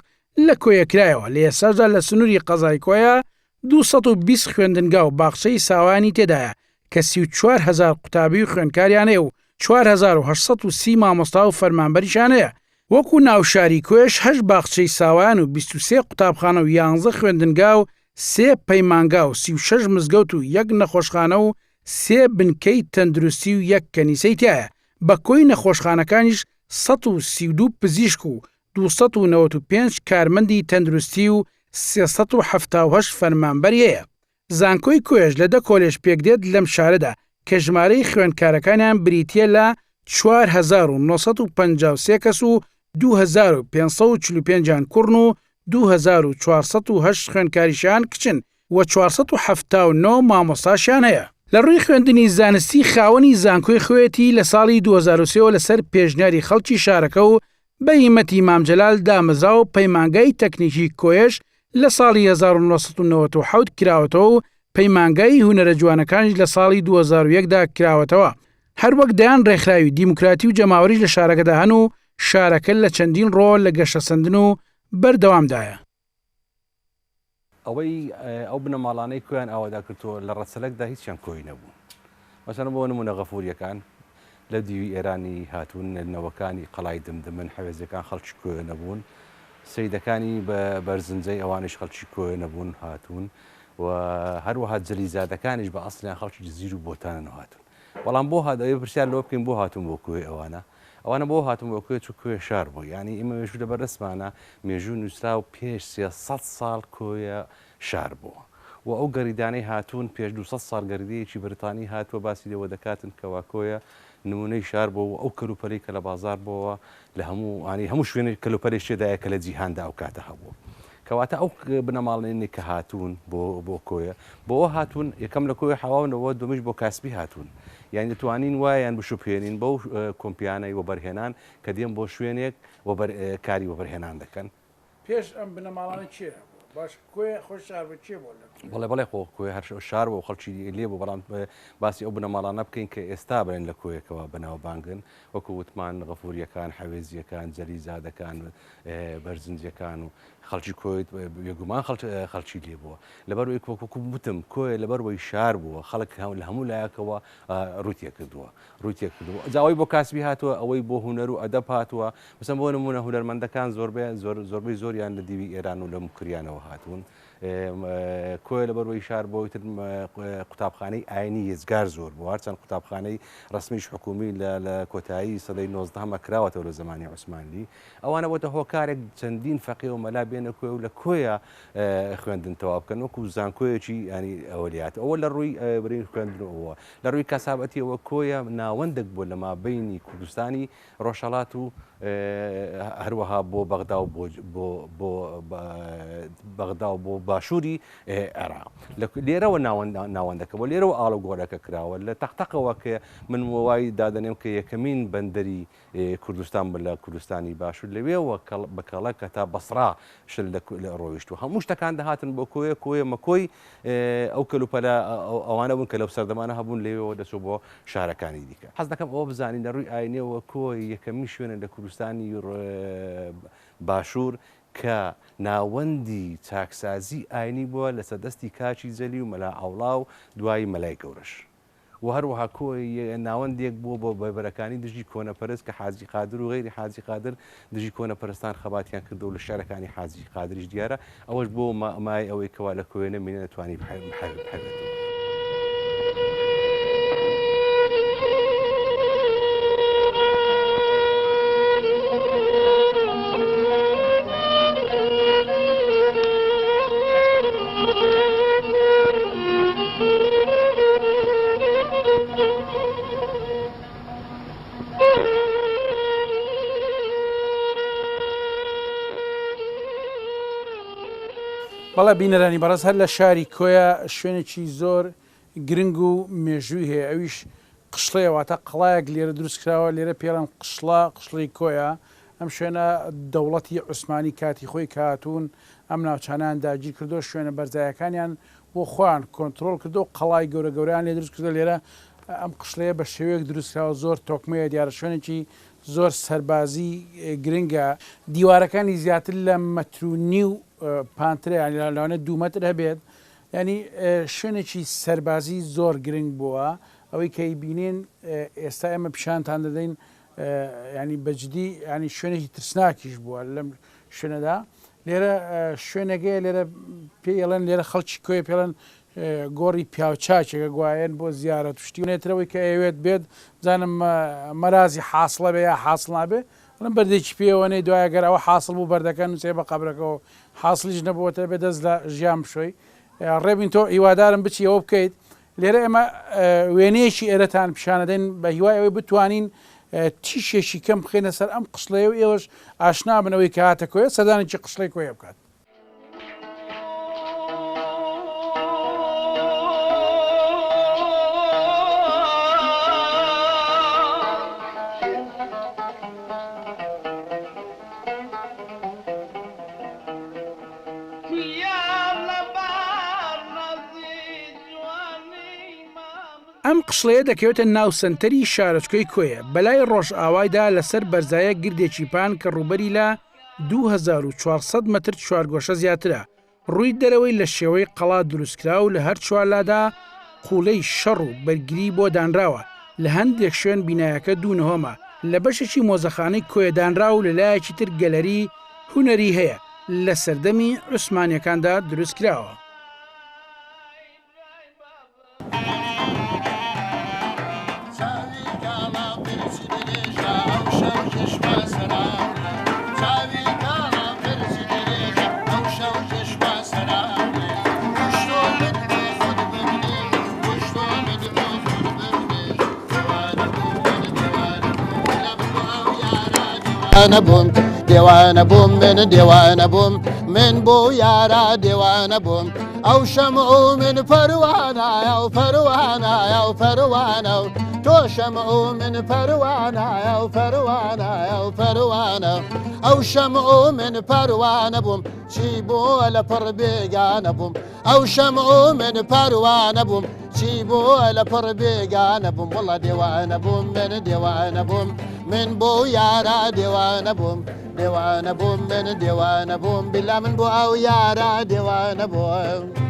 لە کۆیە کرایەوە، لە ئێساشدا لە سنووری قەزای کۆیە 220 خوێندنگا و باخچەی ساوانی تێدایە کە 34,000 قوتابی و خوێندکاریانەیە و 4830 مامۆستا و فەرمانبەریشانەیە. وەکو ناوشاری کۆیش 8 باخچەی ساوان و 23 قوتابخانە و 11 خوێندنگا و 3 پەیمانگا و 36 مزگەوت و 1 نەخۆشخانە و 3 بنکەی تەندروستی و 1 کەنیسەی تایە. بە کۆی نەخۆشخانەکانیش 132 پزیشک و 295 کارمەندی تەندروستی و 378 فەرمانبەری هەیە. زانکۆی کۆیش لە 10 کۆلێژ پێکدێت لەم شارەدا کە ژمارەی خوێندکارەکانیان بریتیە لە 4953 کەس و 2545 کوڕن و 2408 خوێندکاریشیان کچن و 479 مامۆستاشیان هەیە. لە ڕووی خوێندنی زانستی خاوەنی زانکۆی خوێتی لە ساڵی 2023 لەسەر پێشنیاری خەڵکی شارەکە و بە هیمەتی مامجەلال دامەزا و پەیمانگای تەکنیکی کۆیش لە ساڵی 1997 کراوەتەوە و پەیمانگای هونەرە جوانەکانش لە ساڵی 2001دا کراوەتەوە. هەروەک دەیان ڕێکخراوی دیموکراتی و جەماوەریش لە شارەکەدا هەن و شارەکە لە چەندین ڕۆ لە گەشە سندن و بەردەوامدایە. ئەو بنەماڵانەی کویان ئاوادا کردووە لە ڕەسەلەکدا هیچیان کۆی نەبوون. مەسەڵەن بۆ نمونە غەفووریەکان لە دیوی ئێرانی هاتوون نەوەکانی قەڵای دمدمن حەوێزەکان خەڵکی کۆی نەبوون، سەیدەکانی بە بەرزنجەی ئەوانش خەڵکی کۆی نەبوون هاتوون و هەروەها جەلیزادەکانیش بە ئەسڵیان خەڵکی جزیر و بۆتانەوە هاتوون. بەڵام بۆ هاتەوەی پرسیار لەوە بکەین بۆ هاتوون بۆ کوێ ئەوانە بۆ هاتوون بۆ کوێ کوێ شار بوو، یعنی ئێمە مێژوو لە بەردەستمانە مێژوو نووسرا و پێش 300 ساڵ کۆیە شار بووە و ئەو گەریدانەی هاتوون پێش 200 ساڵ گەریدەیەکی بریتانی هاتووە باسی لەوە دەکاتن کەوا کۆیە نمونەی شار بوو ئەو کەلوپەلی کە لە بازار بووە لە هەموو شوێنی کەلوپەلی شێدایە کە لە جیهاندا ئەو کاتە هەبوو. کەواتە ئەو بنەماڵێنی کە هاتوون بۆ کۆیە بۆەوە هاتوون یەکەم لە کۆی حواونەوە دومیش بۆ کاسبی هاتوون، یان دەتوانین وایان بشوپێنین بەو کۆمپیانەی وەبەرهێنان کە دێن بۆ شوێنێک کاری وەبەرهێنان دەکەن. پێش ئەم بنەماڵانە چیە؟ باش کوێ خۆش شار بە چێ بۆ بەڵێ خۆ کوێ هەر شار بۆ خەڵکی لێ بۆ بەڵام باسی ئەو بنەماڵانە بکەین کە ئێستا بڵێن لە کۆیەکەوە بەناوبانگن وەکو وتمان غەفووریەکان، حەوێزیەکان، جەلیزادەکان، بەرزنجەکان و خەڵکی کۆیت بێگومان خەڵکی لێ بووە لەبەرەوەی وەکو وتم کۆیە لەبەرەوەی شار بووە خەڵک لە هەموو لایەکەوە ڕوتێ کردووە جاوای بۆ کاسبی هاتووە ئەوەی بۆ هونەر و ئەدەب هاتووە مەسەڵەن بۆ نمونە هونەرمەندەکان زۆربەی زۆریان لە دیوی ئێران و لە مکریانەوە هاتوون. کۆی لەبەرەوەی شار بۆ تر قوتابخانەی ئاینی هێزگار زۆر بوو، هەرچەند قوتابخانەی ڕسمیش حکومی لە کۆتایی سەدەی 19 کراوەتەوە لە زمانی عوسمانی. ئەوانە بۆتە هۆکارێک چەندین فەقێ و مەلا بێنە کۆی و لە کۆیە خوێندن تەواو بکەن وەکو زانکۆیەکی ینی ئەولیات ئەوە لە ڕووی برین خوێندنەوە لە ڕووی کەسابەتیەوە کۆیە ناوەندێک بۆ لە مابینی کوردستانی ڕۆژهەڵات و هەروەها بۆ بەغدا و بۆ بەغدا و بۆ باشووری عێراق لێرەوە ناوەندەکە بۆ لێرەوە ئاڵە گۆرەکە کراوە لە تەختەقەوە کە من وای دادەنێم کە یەکەمین بەندەری کوردستان بە لە کوردستانی باشوور لەوێەوە بەکەڵە کە تا بەسرا شل لە ڕۆیشتوە هەموو شتەکان دەهاتن بۆ کۆیە مەکۆی ئەو کەلوپەلە ئەوانە بوون کە لەو سەردەمانە هەبوون لێوەوە دەچوو بۆ شارەکانی دیکە. حەز دەکەم ئەوە بزانین لە ڕووی ئاینەوە کۆی یەکەمی شوێنە لە کوردستانی باشوور کە ناوەندی چاکسازی ئاینی بووە لە سەردەستی کاچی جەلی و مەلا ئاوڵا و دوایی مەلای گەورەش و هەروەها کۆی ناوەندێک بووە بۆ بەبەرەکانی دژی کۆنەپەرست کە حاجی قادر و غیری حاجی قادر دژی کۆنەپەرستان خەباتیان کردو لە شارەکانی حاجی قادریش دیارە ئەوەش بۆ مای ئەوەی کەوا لە کۆێنە مینە نتوانی بحەوێتەوە. بەڵێ بینەرانی بەڕاست هەر لە شاری کۆیە شوێنێکی زۆر گرنگ و مێژووی هەیە ئەویش قشڵەیەواتە قڵایەک لێرە دروست کراوە لێرە پێڵم قشڵی کۆیە ئەم شوێنە دەوڵەتی عوسمانی کاتی خۆی کاتون ئەم ناوچانیان داگیر کردو شوێنە بەرزایەکانیان بۆ خۆیان کۆنتترۆل کردو و قەڵای گەورە گەوریان لێ دروست کردو لێرە ئەم قشڵەیە بە شێوەیەک دروستکراوە زۆر تۆکمەیە دیارە شوێنێکی زۆر سەربازی گرنگە دیوارەکانی زیاتر لە مەترونی و پانترە لەوانە 2 مەتر هەبێت ینی شوێنێکی سەربازی زۆر گرنگ بووە ئەوەی کەی بینین ئێستا ئێمە پیشانتان دەدەین ینی بەجددی ینی شوێنێکی ترسناکیش بووە لەم شوێنەدا لێرە شوێنەگەی لێرە پێڵەن لێرە خەڵکی کۆی پێڵەن گۆڕی پیاوچاکێکە گوایەن بۆ زیارەت شتیونێتەوەی کە ئەوێت بێت بزانم مەرازی حاصلە بێ یا حاصل نابێ لەم بەردێکی پێوەنەی دوایە گەر ئەوە حاصل بوو بەردەکەن نووسێ بە قەبرەکەەوە حاصلیش نەبووەتە بێ دەست لە ژیان بشۆی ڕێبین تۆ هیوادارم بچی ئەوە بکەیت لێرە ئێمە وێنەیەکی ئێرەتان پیشانەدەین بە هیوای ئەوەی بتوانین تیشێکی کەم بخێنە سەر ئەم قشڵەیە و ئێوەش ئاشنا بنەوەی کە هاتە کۆیە سەردانێکی قشڵی کۆیە بکات. ئەم ئەم قشڵەیە دەکەوێتە ناو سنتەری شارۆچکەی کۆیە بەلای ڕۆژ ئاوایدا لەسەر بەرزایە گردێکی پان کە ڕوبەری لە 2400 متر چوارگۆشە زیاترە ڕووی دەرەوەی لە شێوەی قەڵا دروستکرا و لە هەر چوارلادا قوڵەی شەڕ و بەرگری بۆ دانراوە لە هەندێک شوێن بینایەکە دوونەهۆمە لە بەشێکی مۆزەخانەی کۆیەدانرا و لەلایەکی تر گەلەری هونەری هەیە لە سەردەمی عوسمانیەکاندا دروستکراوە. أنا بوم ديوان بوم من ديوان بوم من بو يارا ديوان بوم أو شمعو من فروانا يا فروانا يا فروانا تو شمعو من فروانا يا فروانا يا فروانا أو شمعو من فروانا بوم شيبو ولا فربيقانا بوم أو شمعو من فروانا بوم شيبو ولا فربيقانا بوم والله ديوان بوم من ديوان بوم من بو يارا ديوان بوم ديوان بوم من ديوان بوم بلا من بو أو يارا ديوان بوم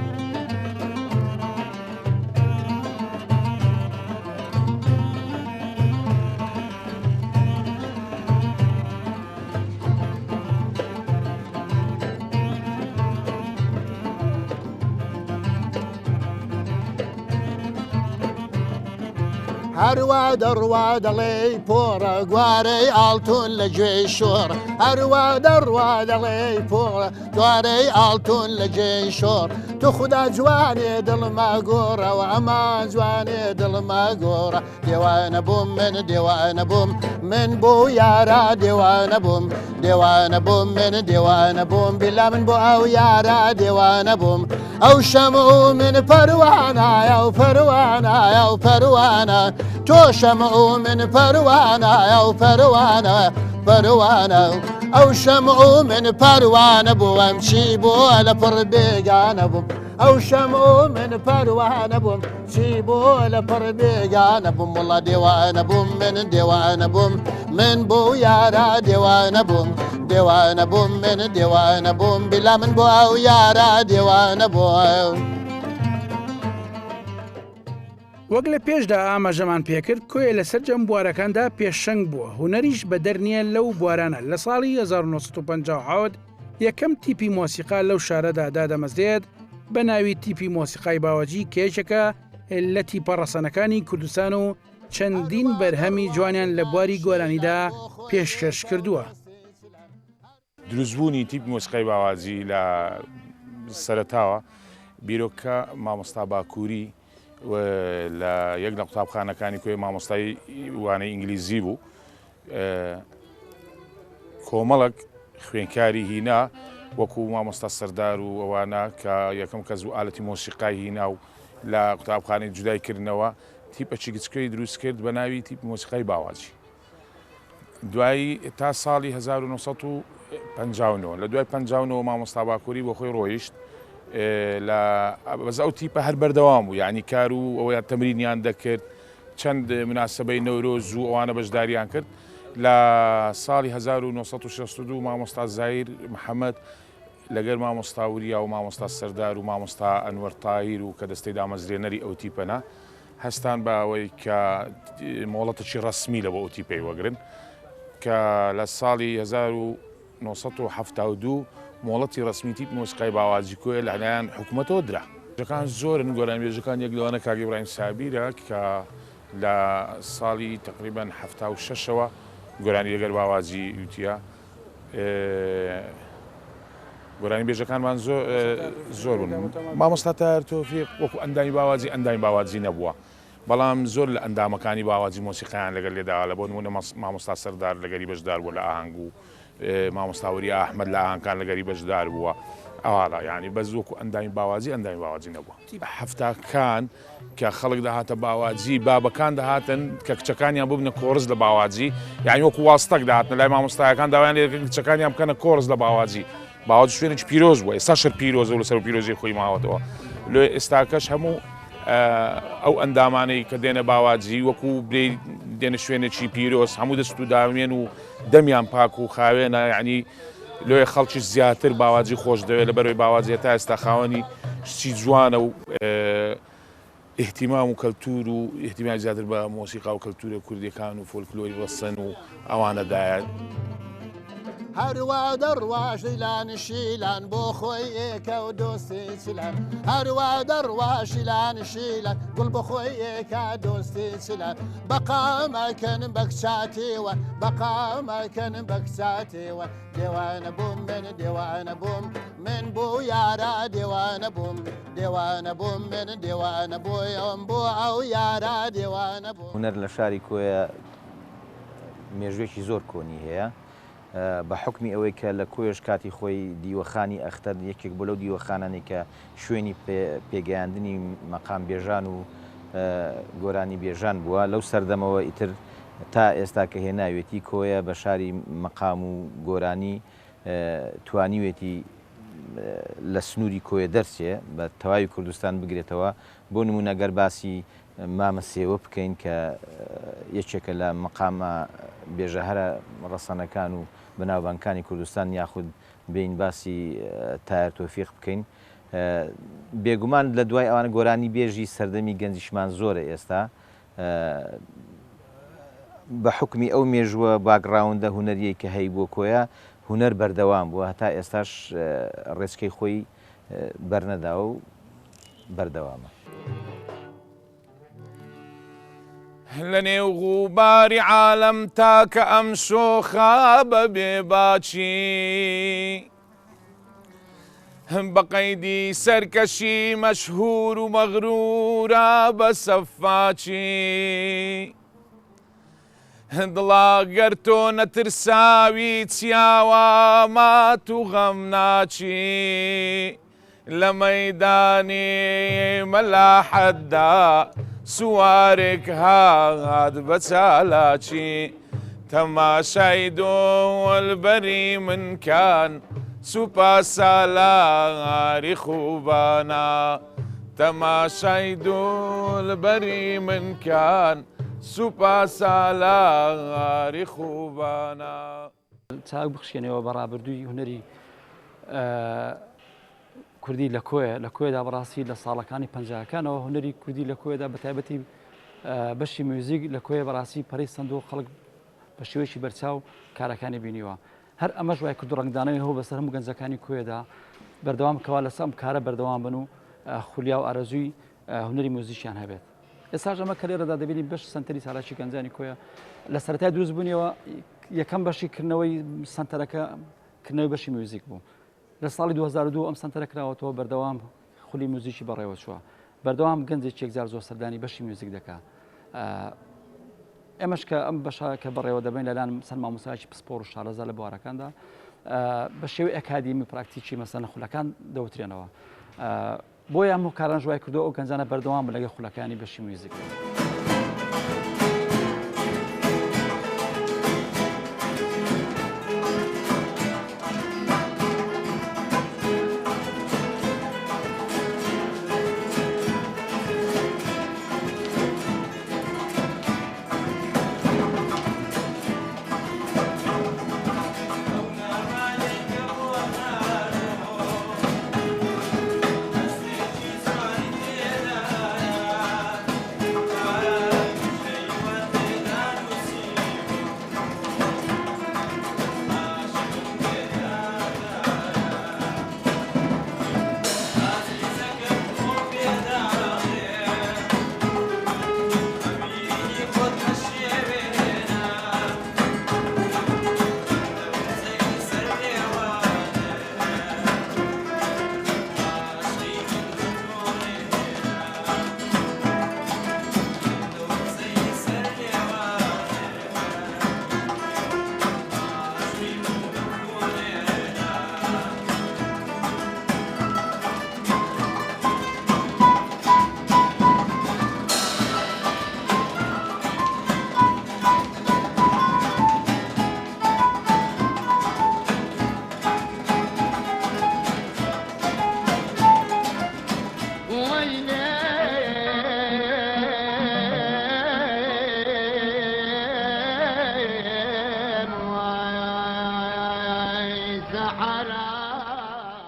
هرواد رواد لي بورا قواري آلتون لجي شور هرواد لي بورا قواري آلتون لجي شور تخدا جواني دل ما قورا وعما جواني دل ما قورا ديوان بوم من ديوان بوم من بو يارا ديوان بوم ديوان بوم من ديوان بوم بلا من بو أو يارا ديوان بوم أو شمعو من فروانا يا فروانا يا فروانا تو شمعو من فروانا يا فروانا فروانا أو شمعو من فروانا بو أمشي بو على فربيقانا بو أو شمعو من فروانا بو أمشي بو على فربيقانا بو والله ديوان بو من ديوان بو من بو يارا ديوان بو ديوان بو من ديوان بو بلا من بو أو يارا ديوان بو وەک لە پێشدا ئاماژەمان پێکرد کۆیە لەسەر جەم بوارەکاندا پێشەنگ بووە هوەریش بە دەرنیە لەو بوارانە لە ساڵی 1950 یەکەم تیپی مۆسیقا لەو شارەدا دادەمەزرێت بە ناوی تیپی مۆسیقای باوەجی کێشەکە لە تیپە ڕەسەنەکانی کوردستان و چەندین بەرهەمی جوانیان لە بواری گۆرانیدا پێشکەش کردووە. دروستبوونی تیپ مۆسیقای باوازی لە سەرەتاوە بیرۆکە مامۆستا باکووری لە یەک لە قوتابخانەکانی کوێ مامۆستای وانەی ئینگلیزی بوو کۆمەڵک خوێنکاری هینا وەکو مامۆستا سەردار و ئەوانە کە یەکەم کەس و ئالەتی مۆسیقای هینا و لە قوتابخانەی جودایکردنەوە تیپەچی گچکەی دروست کرد بە ناوی تیپ مۆسیقای باواجی. دوایی تا ساڵی 1950 لە دوای 59 مامۆستا باکووری بۆ خۆی ڕۆیشت لە بەز ئەو تیپە هەر بەردەوام بوو یعنی کار و ئەوەیان تەمرینیان دەکرد چەند مناسبەی نەورۆز و ئەوانە بەشداریان کرد لە ساڵی 1962 مامۆستا زایر محەممەد لەگەر مامۆستا وریا و مامۆستا سەردار و مامۆستا ئەنوەر تاهیر و کە دەستەی دامەزرێنەری ئەو تیپەنە هەستان بە ئەوەی کە مۆڵەتێکی ڕەسمی لە بۆ ئەو تیپەی وەگرن کە لە ساڵی 1972 مۆڵەتی ڕسمی تیپ مۆسیقای باوازی کۆیە لەلایەن حکوومەتەوە درا. ژەکان زۆرن گۆرانبێژەکان یەک لەوانە کاک ئیبراهیم سابیرە کە لە ساڵی تقریبان 76ەوە گۆرانی لەگەر باوازی وتیە گۆرانی بێژەکانمان زۆر بوون. مامۆستا تاهیر تۆفیق وەکو ئەندامی باوازی ئەندامی باوازی نەبووە بەڵام زۆر لە ئەندامەکانی باوازی مۆسیقییان لەگەر لێداوە لە بۆ نمونە مامۆستا سەردار لەگەری بەشدار بووە لە ئاهەنگ و مامۆستا وریا ئەحمەد لە ئاهەنگەکان لەگەری بەشدار بووە ئەوواڵە یعنی بەس وەکو ئەندامی باوازی نەبووە. هەفتاکان کە خەڵک داهاتە باوازی بابەکان داهاتن کە کچەکانیان ببنە کۆرس لە باوازی یعنی وەکو واستەک داهاتن لای مامۆستایەکان داوایان لێ کچەکانیان بکەنە کۆرس لە باوازی باوازی شوێنێکی پیرۆز بووە ئێستا شەر پیرۆزە و لەسەر پیرۆزی خۆی ماوەتەوە لێ ئێستاکەش هەموو ئەو ئەندامانەی کە دێنە باواجی وەکو برێ دێنە شوێنێکی پیرۆز هەموو دەست و دامێن و دەمیان پاک و خاوێنە یعنی لۆیە خەڵکی زیاتر باواجی خۆش دەوێت لە بەرەوەی باواجی تا ئێستا خاوەنی شتی جوانە و احتیمام و کەلتور و احتیمای زیاتر بە مۆسیقا و کەلتورە کوردیەکان و فۆلکلۆری وەسەن و ئەوانەدایە. هەروە دەڕواژی لانشیلان بۆ خۆی ئێکە و دۆستی چلان هەروە دەڕواژی لانشیلان گوڵ بۆ خۆی ئێکە دۆستی چلان بەقامەکەن بەکچاتیوە بەقامەکەن بەکچاتیوە دێوانە بووم من دێوانە بووم من بوو یارە دێوانە بووم دێوانە بووم من دێوانە بۆیەوەم بۆ ئەو یارە دێوانە بوو. هونەر لە شاری کۆیە مێژوێکی زۆر کۆنی هەیە بە حکمی ئەوەی کە لە کۆیش کاتی خۆی دیوەخانی ئەختەر یەکێک بۆ لەو دیوەخانانێک کە شوێنی پێگەیاندنی مەقام بێژان و گۆرانی بێژان بووە لەو سەردەمەوە ئیتر تا ئێستا کە هێناوێتی کۆیە بە شاری مەقام و گۆرانی توانیوێتی لە سنووری کۆیە دەرچێ بە تەواوی کوردستان بگرێتەوە بۆ نمونەگەر باسی مامە سێوە بکەین کە یەکێکە لە مەقامە بێژەهرە ڕەسەنەکان و بەناوبانگەکانی کوردستان یاخود بین باسی تایر تۆفیق بکەین. بێگومان لە دوای ئەوانە گۆرانی بێژی سەردەمی گەنجیشمان زۆرە ئێستا بە حکمی ئەو مێژووە باگراوندە هونەریەی کە هەی بۆ کۆیە هونەر بەردەوام بووە هەتا ئێستاش ڕێچکەی خۆی بەرنەدا و بەردەوامە. لە نێو غوباری عالەم تاکە ئەم شۆخە بە بێباچی بە قەیدی سەرکەشی مەشهور و مەغرورە بە سەفاچی دڵا گەر تۆ نەترساوی چیاوە مات و غەم ناچی لە مەیدانی مەلاحەتدا سوارێک هات بە چالاکی تەماشای دۆڵبەری منکان سوپا سالاری خوبانە تەماشای دۆڵبەری منکان سوپا سالاری خوبانە. چاک بخشێنەوە بەڕابردووی هونەری کوردی لە کۆیەدا بەڕاستی لە ساڵەکانی پەنجاکانەوە هونەری کوردی لە کۆیەدا بە تایبەتی بەشی میوزیک لە کۆیە بەڕاستی پەرەی سندۆ خەڵک بە شێوەیەکی بەرچاو کارەکانی بینیوە. هەر ئەمەش وای کرد و ڕنگدانەوەی هەوو بەسەر هەموو گەنجەکانی کۆیەدا بەردەوام کەوا لەسەر ئەم کارە بەردەوام بن و خولیا و ئارەزووی هونەری موزیکیان هەبێت. ئێستاش ئەمە کە لێرەدا دەبینی بەش سنتەری ساڵاکی گەنجانی کۆیە لە سەرەتای دروست بوونیەوە یەکەم بەشی کردنەوەی سنتەرەکە کردنەوەی بەشی میوزیک بوو. لە ساڵی 2002 ئەم سنتەرە کراوەتەوە بەردەوام خولی موزیکی بەڕێوە چووە بەردەوام گەنجێک یەکجار زۆر سەردانی بەشی میوزیک دەکات. ئێمەش کە ئەم بەشە کە بەڕێوە دەبین لەلایەن سەر مامۆستایکی پسپۆر و شارەزا لە بوارەکاندا بە شێوەی ئەکادیمی پراکتیکی مەسەلەن خولەکان دەوترێنەوە. بۆیە هەموو کاران ژوای کردو ئەو گەنجانە بەردەوام لەگەڵ خولەکانی بەشی میوزیک.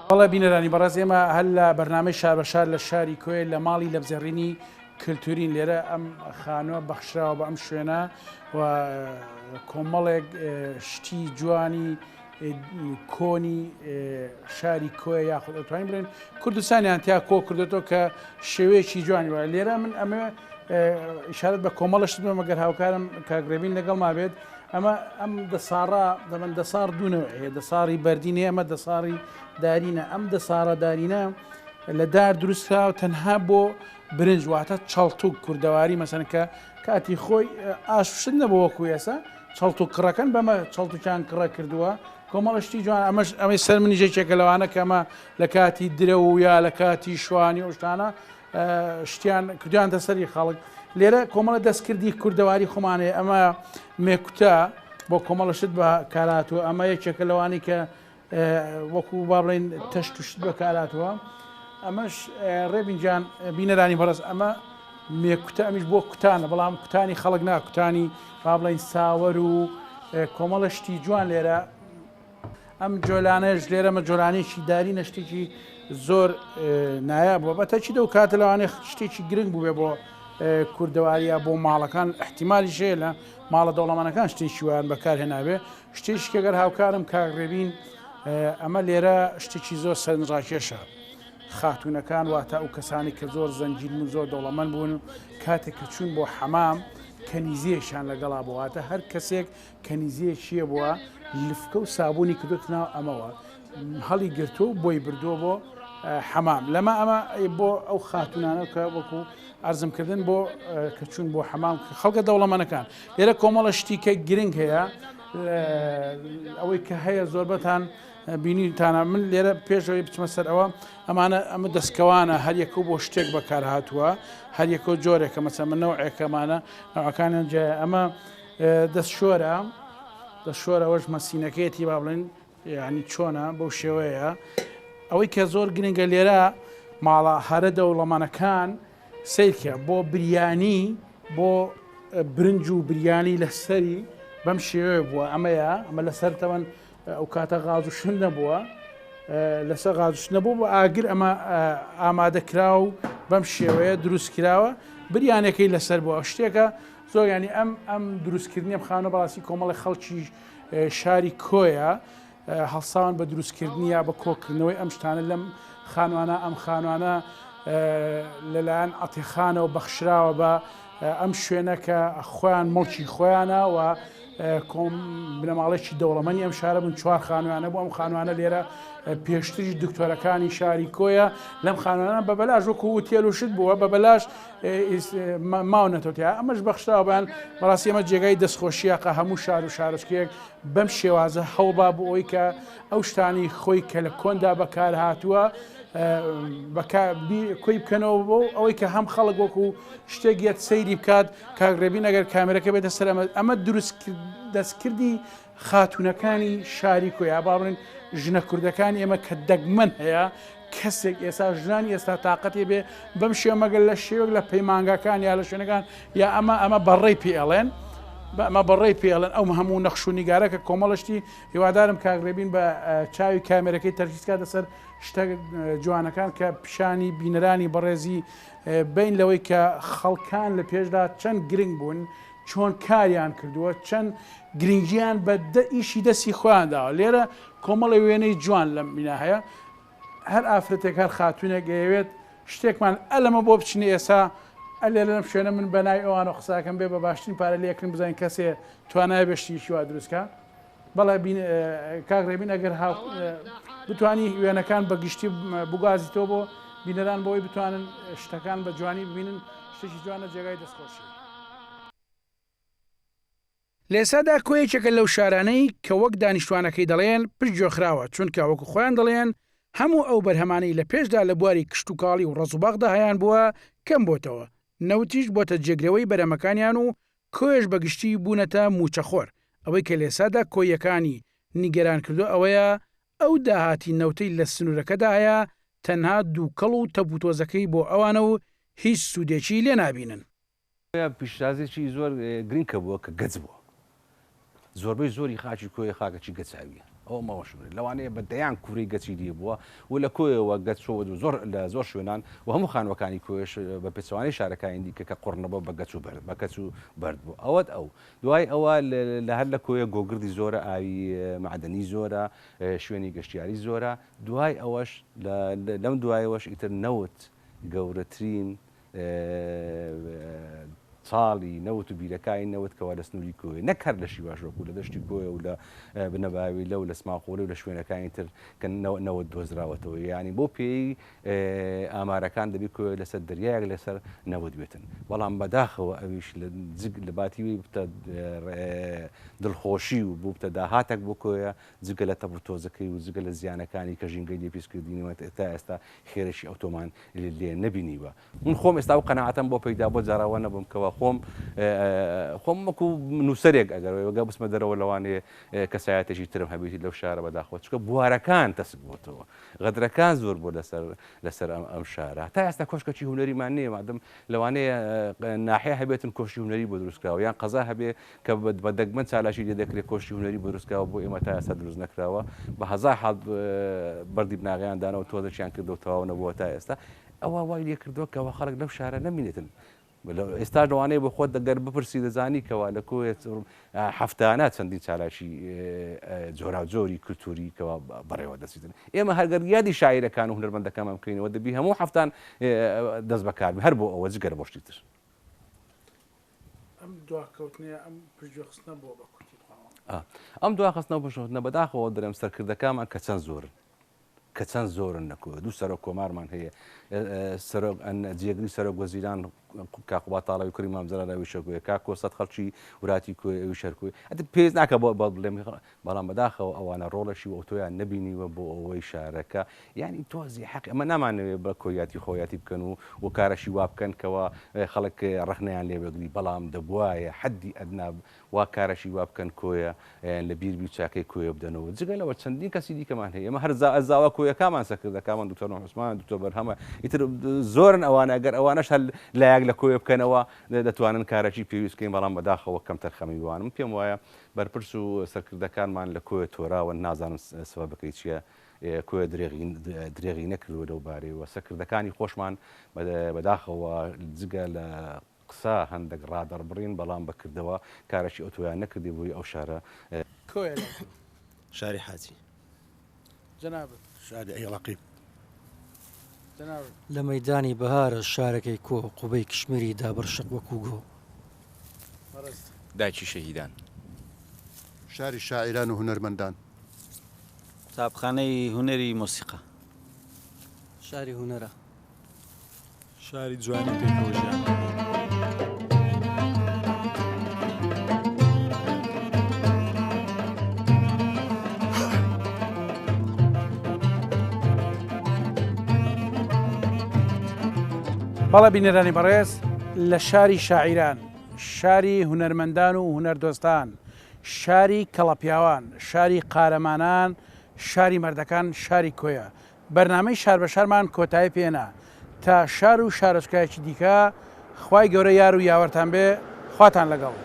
بەڵێ بینەرانی بەڕێز ئێمە هەر لە بەرنامەی شار بە شار لە شاری کوێ لە ماڵی لە بزەڕینی کللتورین لێرە ئەم خانووە بەخشراوە بە ئەم شوێنە و کۆمەڵێک شتی جوانی کۆنی شاری کوێ یاخود دەتوانین بڵێن کوردستانیان تیا کۆ کردێتەوە کە شێوەیەکی جوانی وایە لێرە من ئەمە ئیشارەت بە کۆمەڵەشت بە مەگەر هاوکارم کاگرێبین لەگەڵ مابێت ئەمە ئەم دەساڕا دەبن دەسار دوونەوە هەیە دەساری بەردینێ ئەمە دەساری دارینە ئەم دەساڕە دارینە لە دار دروستکرا و تەنها بۆ برنج واتە چەڵتوک کوردەواری مەسەن کە کاتی خۆی ئاششت نەبوو وەکو ئێستا چەڵت و کڕەکەن بەمە چەڵتوکیان کڕە کردووە کۆمەڵشتی جوان ئەمەی سەر منی ژێکێکە لەوانە کەمە لە کاتی درە و یا لە کاتی شوانی ئەوشتانە شتیان کردیانتە سەری خەڵک لێرە کۆمەڵە دەستکردی کوردەواری خۆمانەیە ئەمە مێکوتە بۆ کۆمەڵەشت بە کاراتوە ئەمە یەکێکە لەوانی کە وەکو با بڵێن تەشت و شت بە کاراتوە ئەمەش ڕێبینجان بینەرانی بەڕست ئەمە مێکوتە ئەمیش بۆ کوتانە بەڵام کوتانی خەڵک نا کوتانی با بڵێن ساوەر و کۆمەڵەشتی جوان لێرە ئەم جۆلانەش لێرەمە جۆرانێکی داری نەشتێکی زۆر نایە بووە بەتەچی دە و کاتە لەوانێ شتێکی گرنگ بووێ بۆ کوردەواریە بۆ ماڵەکان احتیممالی شێ لە ماڵە دەوڵەمانەکان شتێکی ویان بەکارهێنابێ شتێکی کەگەر هاوکارم کاگرێبین ئەمە لێرە شتێکی زۆر سەرنجڕاکێشە خاتونەکان واتە ئەو کەسانی کە زۆر زەنجیل و زۆر دەوڵەمەند بوون کاتێک کە چوون بۆ حەمام کەنیزیەشان لەگەڵا بواتە هەر کەسێک کەنیزیە چییە بووە لفکە و سابوونی کردوتناو ئەمەوە هەڵی گرتو بۆی بردووە بۆ حەمام لەمە ئەمە بۆ ئەو خاتونانە کە وەکو ئەرزمکردن بۆ کە چوون بۆ حەمام خەڵکە دەوڵەمەنەکان لێرە کۆمەڵە شتیکە گرنگ هەیە ئەوەی کە هەیە زۆربەتان بینیتانە من لێرە پێشەوەی بچمە سەر ئەوە ئەمە دەستکەوانە هەر یەکە بۆ شتێک بەکار هاتووە هەر یەکە جۆرێکە مەسە من نەوعێکەمانە نەوەکانیان جێ ئەمە دەستشۆرە دەستشۆرەوەش مەسینەکەیەتی با بڵێن ینی چۆنە بەو شێوەیە ئەوەی کە زۆر گرنگە لێرە ماڵە هەرە دەوڵەمانەکان سیرکە بۆ بریانی بۆ برنج و بریانی لەسەری بەم شێوەیە بووە ئەمە لەسەر تەوەن ئەو کاتە غازوشن نەبووە لەسەر غازوشن نەبوو بۆ ئاگر ئەمە ئامادەکرا و بەم شێوەیە دروستکراوە بریانەکەی لەسەر بووە شتێکە زۆر ینی ئەم دروستکردنی ئەم خانە بەڕاستی کۆمەڵی خەڵکی شاری کۆیە هەڵساون بە دروستکردنیە بە کۆکردنەوەی ئەم شتانە لەم خانوانە ئەم خانوانە لەلایەن عەتیقانەوە بەخشراوە بە ئەم شوێنە کە خۆیان مڵکی خۆیانە و بنەماڵێکی دەوڵەمەنی ئەم شارە بوون چوار خانوانە بۆ ئەم خانوانە لێرە پێشتری دکتۆرەکانی شاری کۆیە لەم خانوانە بە بەلاژ وەکو تێلوشت بووە بە بەلاش ماونەتەوتیا ئەمەش بەخشراوەیان بەڕاستی ئەمە جێگای دەستخۆشیەکە هەموو شار و شارچکێک بەم شێوازە هەوڵبا بۆ ئەوی کە ئەو شتانی خۆی کە لە کۆندا بەکار هاتووە کۆی بکەنەوە بۆ ئەوەی کە هەم خەڵک وەکو شتێک یەت سەیری بکات کاگرێبین ئەگەر کامێرەکە بێتە سەر ئەمە دەستکردی خاتونەکانی شاری کۆیا با بڵێن ژنە کوردەکانی ئێمە کە دەگمەن هەیە کەسێک ئێستا ژنانی ئێستا تااقەتی بێ بەم شێمەگەل لە شێوەک لە پەیمانگاکان یا لە شوێنەکان یا ئەمە بەڕێی پێڵێن ئەمە بەڕێی پێڵێن ئەو هەموو نەخش و نیگارەکە کۆمەڵشتی هیوادارم کاگرێبین بە چاوی کامێرەکەی تەرکیزکە دەسەر شتە جوانەکان کە پیشانی بینەرانی بەڕێزی بین لەوەی کە خەڵکان لە پێشدا چەند گرنگ بوون چۆن کاریان کردووە چەند گرنگیان بە ئیشی دەستی خۆیانداوە لێرە کۆمەڵی وێنەی جوان لەم مینا هەیە هەر ئافرەتێک هەر خاتونێک گەیەوێت شتێکمان ئەلەمە بۆ بچنی ئێستا ئەلێ لەم شوێنە من بەنای ئەوانە قساکەم بێ بە باشترین پارە لێکردن بزانین کەسێ توانای بەشتیشی وا دروستکە بەڵێ کاگرێبین ئەگەر بتانی وێنەکان بە گشتی بگازیتەوە بۆ بینەران بۆی بتوانن شتەکان بە جوانی ببینن شتێکی جوانە جێگای دەستخۆشی لێسادا کۆیەکێکە لەو شارانەی کە وەک دانیشتوانەکەی دەڵێن پشت جۆخراوە چونکە وەکو خۆیان دەڵێن هەموو ئەو بەرهەمانەی لە پێشدا لە بواری کشت و کاڵی و ڕزوباغدا هەیان بووە کەم بۆتەوە نەوتیش بۆتە جێگرەوەی بەرەمەکانیان و کۆیش بەگشتی بوونەتە موچەخۆر ئەوەی کە لێسادا کۆیەکانی نیگەران کردو ئەوەیە ئەو داهاتی نەوتەی لە سنوورەکەدا هەیە تەنها دووکەڵ و تەبوتۆزەکەی بۆ ئەوانە و هیچ سوودێکی لێ نابینن پیشتازێکی زۆر گرنگکە بووە کە گەج بووە زۆربەی زۆری خاچی کۆی خاکەکی گەچاویە ئەو ماوەشوێ لەوانەیە بەدەیان کوڕی گەچی دی بووە و لە کۆیەوە گەچەوە زۆر لە زۆر شوێنان و هەموو خانوەکانی کۆش بە پێچوانی شارەکانی دیکە کە قڕنەبە بە گەچ و بەرد بە کەچ و بەرد بوو ئەوەت ئەو دوای ئەوە لە هەر لە کۆیە گۆگردی زۆرە ئاوی معدنی زۆرە شوێنی گەشتیاری زۆرە دوای ئەوەش لەم دوایەوەش ئیتر نەوت گەورەترین ساڵی نەوت و بیرەکانی نەوتکەوە لە سنووری کۆی نەکەر لە شیواشۆکو لە دەشتی کۆیە و لە بنەباوی لەو لە سماقۆڵی و لە شوێنەکانی تر کە نەوت دۆزراوەتەوە ینی بۆ پێی ئامارەکان دەبی کۆی لەسەر دەریایەک لەسەر نەوت بێتن بەڵام بەداخەوە ئەویش لە باتیوی بتە دڵخۆشی و بوو بتە داهاتێک بۆ کۆیە جگە لە تەب و تۆزەکەی و جگە لە زیانەکانی کە ژینگەی لێپیسکردینەوە تا ئێستا خێرەشی ئۆتۆمان لێ نەبینیوە من خۆم ئێستا و قەنەعەتم بۆ پەیدا بۆ جاراوە نەبووم کەوە خۆم وەکو نووسەرێک ئەگەر وەگە بسمە دەرەوە لەوانەیە کەسایەتێکی ترم هەبێتی لەو شارە بەداخۆ چکە بوارەکان تەسک بۆتەوە غەدرەکان زۆر بۆ لەسەر ئەم شارە تا ئێستا کۆشکەی هونەریمان نییە مادەم لەوانەیە ناحەیە هەبێتن کۆشتی هونەری بۆ دروستکراوە یان قەزا هەبێ کە بە دەگمەن چالاشی لێ دەکرێت کۆشتی هونەری بۆ دروستکراوە بۆ ئێمە تا ئێستا دروست نەکراوە بە هەزار حاڵ بەردی بناغیان دانەوە تۆزەشیان کردەوە تەواو نەبووە تا ئێستا ئەوە وای لێ کردووە کەەوە خەڵک لەو شارە نەمینێتن ئێستا لەوانەیە بە خۆت دەگەر بپرسی دەزانی کەوا لە کۆیت هەفتانە چەندی چالاشی جۆرا جۆری کولتوری کەوا بەڕێوە دەچیتن ئێمە هەرگەر یادی شاعیرەکان و هونەرمەندەکانمان بکەینەوە دەبی هەموو هەفتان دەست بەکاربی هەر بۆ ئەوە جگەر بۆشتی تر ئەم دواکەوتنێ ئەم پژۆخستنە بۆ بە کورتی ئەم دواخستنەوە بەشۆتنە بەداخەوە دەرێم سەرکردەکانمان کە چەند زۆرن نەکووە دوو سەرۆک کۆمارمان هەیە جێگری سەرۆک وەزیران کاقوبا تاڵەوی کوڕی مامزەرەوی شەکوێ کاکۆ سەد خەڵکی وراتی کوێ ئەوی شەرکوی ئەت پێز ناکە بۆ بڵێم بەڵام بەداخەوە ئەوانە ڕۆڵەشی و ئۆتۆیان نەبینیوە بۆ ئەوەی شارەکە ینی تۆزی حەق ئەمە نامانەوێت بە کۆیاتی خۆیاتی بکەن و کارەشی وا بکەن کەەوە خەڵک ڕەخنەیان لێ بگری بەڵام دەبواە حەدی ئەدنا وا کارەشی وا بکەن کۆیە لە بیربی چاکەی کۆیە بدەنەوە جگەلەوە چەندین کەسی دیکەمان هەیە ئەمە هەر ئەزاوە کۆیەکەمان سەکردەکەمان دوکتۆر عوسمان دوکتۆر بەرهەمە ئیتر زۆرن ئەوانە ئەگەر ئەوانەش هەل لایەک لە کۆیە بکەنەوە دەتوانن کارێکی پێویستکەین بەڵام بەداخەوە کەم تەرخەمی وانم پێم وایە بەرپرس و سەرکردەکانمان لە کۆیە تۆراوە نازانم سەبەبەکەی چییە کۆیە درێغی نەکردووە لەو بارەوە سەرکردەکانی خۆشمان بەداخەوە جگە لە قسە هەندێک ڕادەڕبڕین بەڵام بەکردەوە کارێکی ئۆتۆیان نەکردی بووی ئەو شارە شاری حاجی جەنابەت شاری ئەیڵەقیب لە مەیدانی بەهارە شارەکەی کۆ قوبەی کشمیری دابڕشق وەکو گۆ دایکی شەهیدان شاری شاعران و هونەرمەندان قوتابخانەی هونەری مۆسیقا شاری هونەرە شاری جوانی پێکەوەژیان بەڵە بینەرانی بەڕێز لە شاری شاعیران شاری هونەرمەندان و هونەردۆستان شاری کەڵەپیاوان شاری قارەمانان شاری مەردەکان شاری کۆیە بەرنامەی شار بە شارمان کۆتایی پێنا تا شار و شارۆچکایەکی دیکە خوای گەورە یار و یاوەرتان بێ خواتان لەگەڵ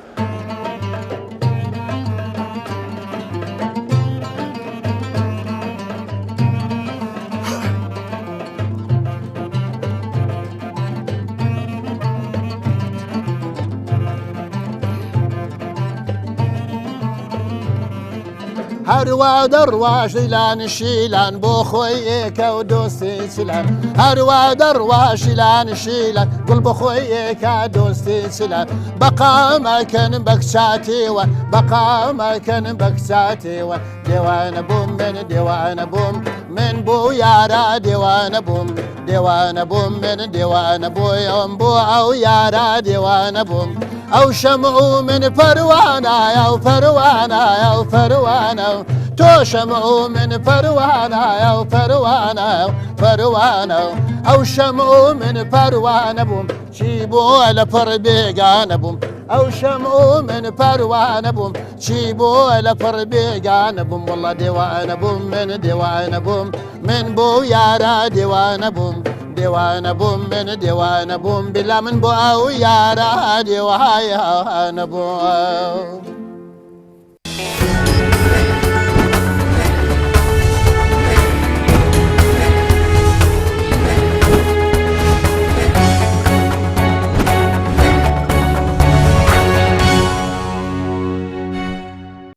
هەروە دەڕواژیلان شیلان بۆ خۆی ئێکە و دۆستی چلان هەروە دەڕواژیلان شیلان گوڵ بە خۆی ئێکە دۆستی چلان بەقامەکەن بەکچاتیوە بەقامەکەن بەکچاتیوە دێوانە بووم من دێوانە بووم من بۆ یارە دێوانە بووم دێوانە بووم من دێوانە بۆیەوەم بۆ ئەو یارە دێوانە بووم ئەو شەمع و من پەروانایە و پەروانایە و پەروانە و تۆ شەمع و من پەروانایە و پەروانە و پەروانە و ئەو شەمع و من پەروانە بووم چی بۆ لە پڕ بێگانە بووم ئەو شەمع و من پەروانە بووم چی بۆ لە پڕ بێگانە بووم وەڵڵە دێوانە بووم من دێوانە بووم من بۆ یارە دێوانە بووم دێوانە بووم من دێوانە بووم بلا من بۆ ئەو یارە دێوانە بووم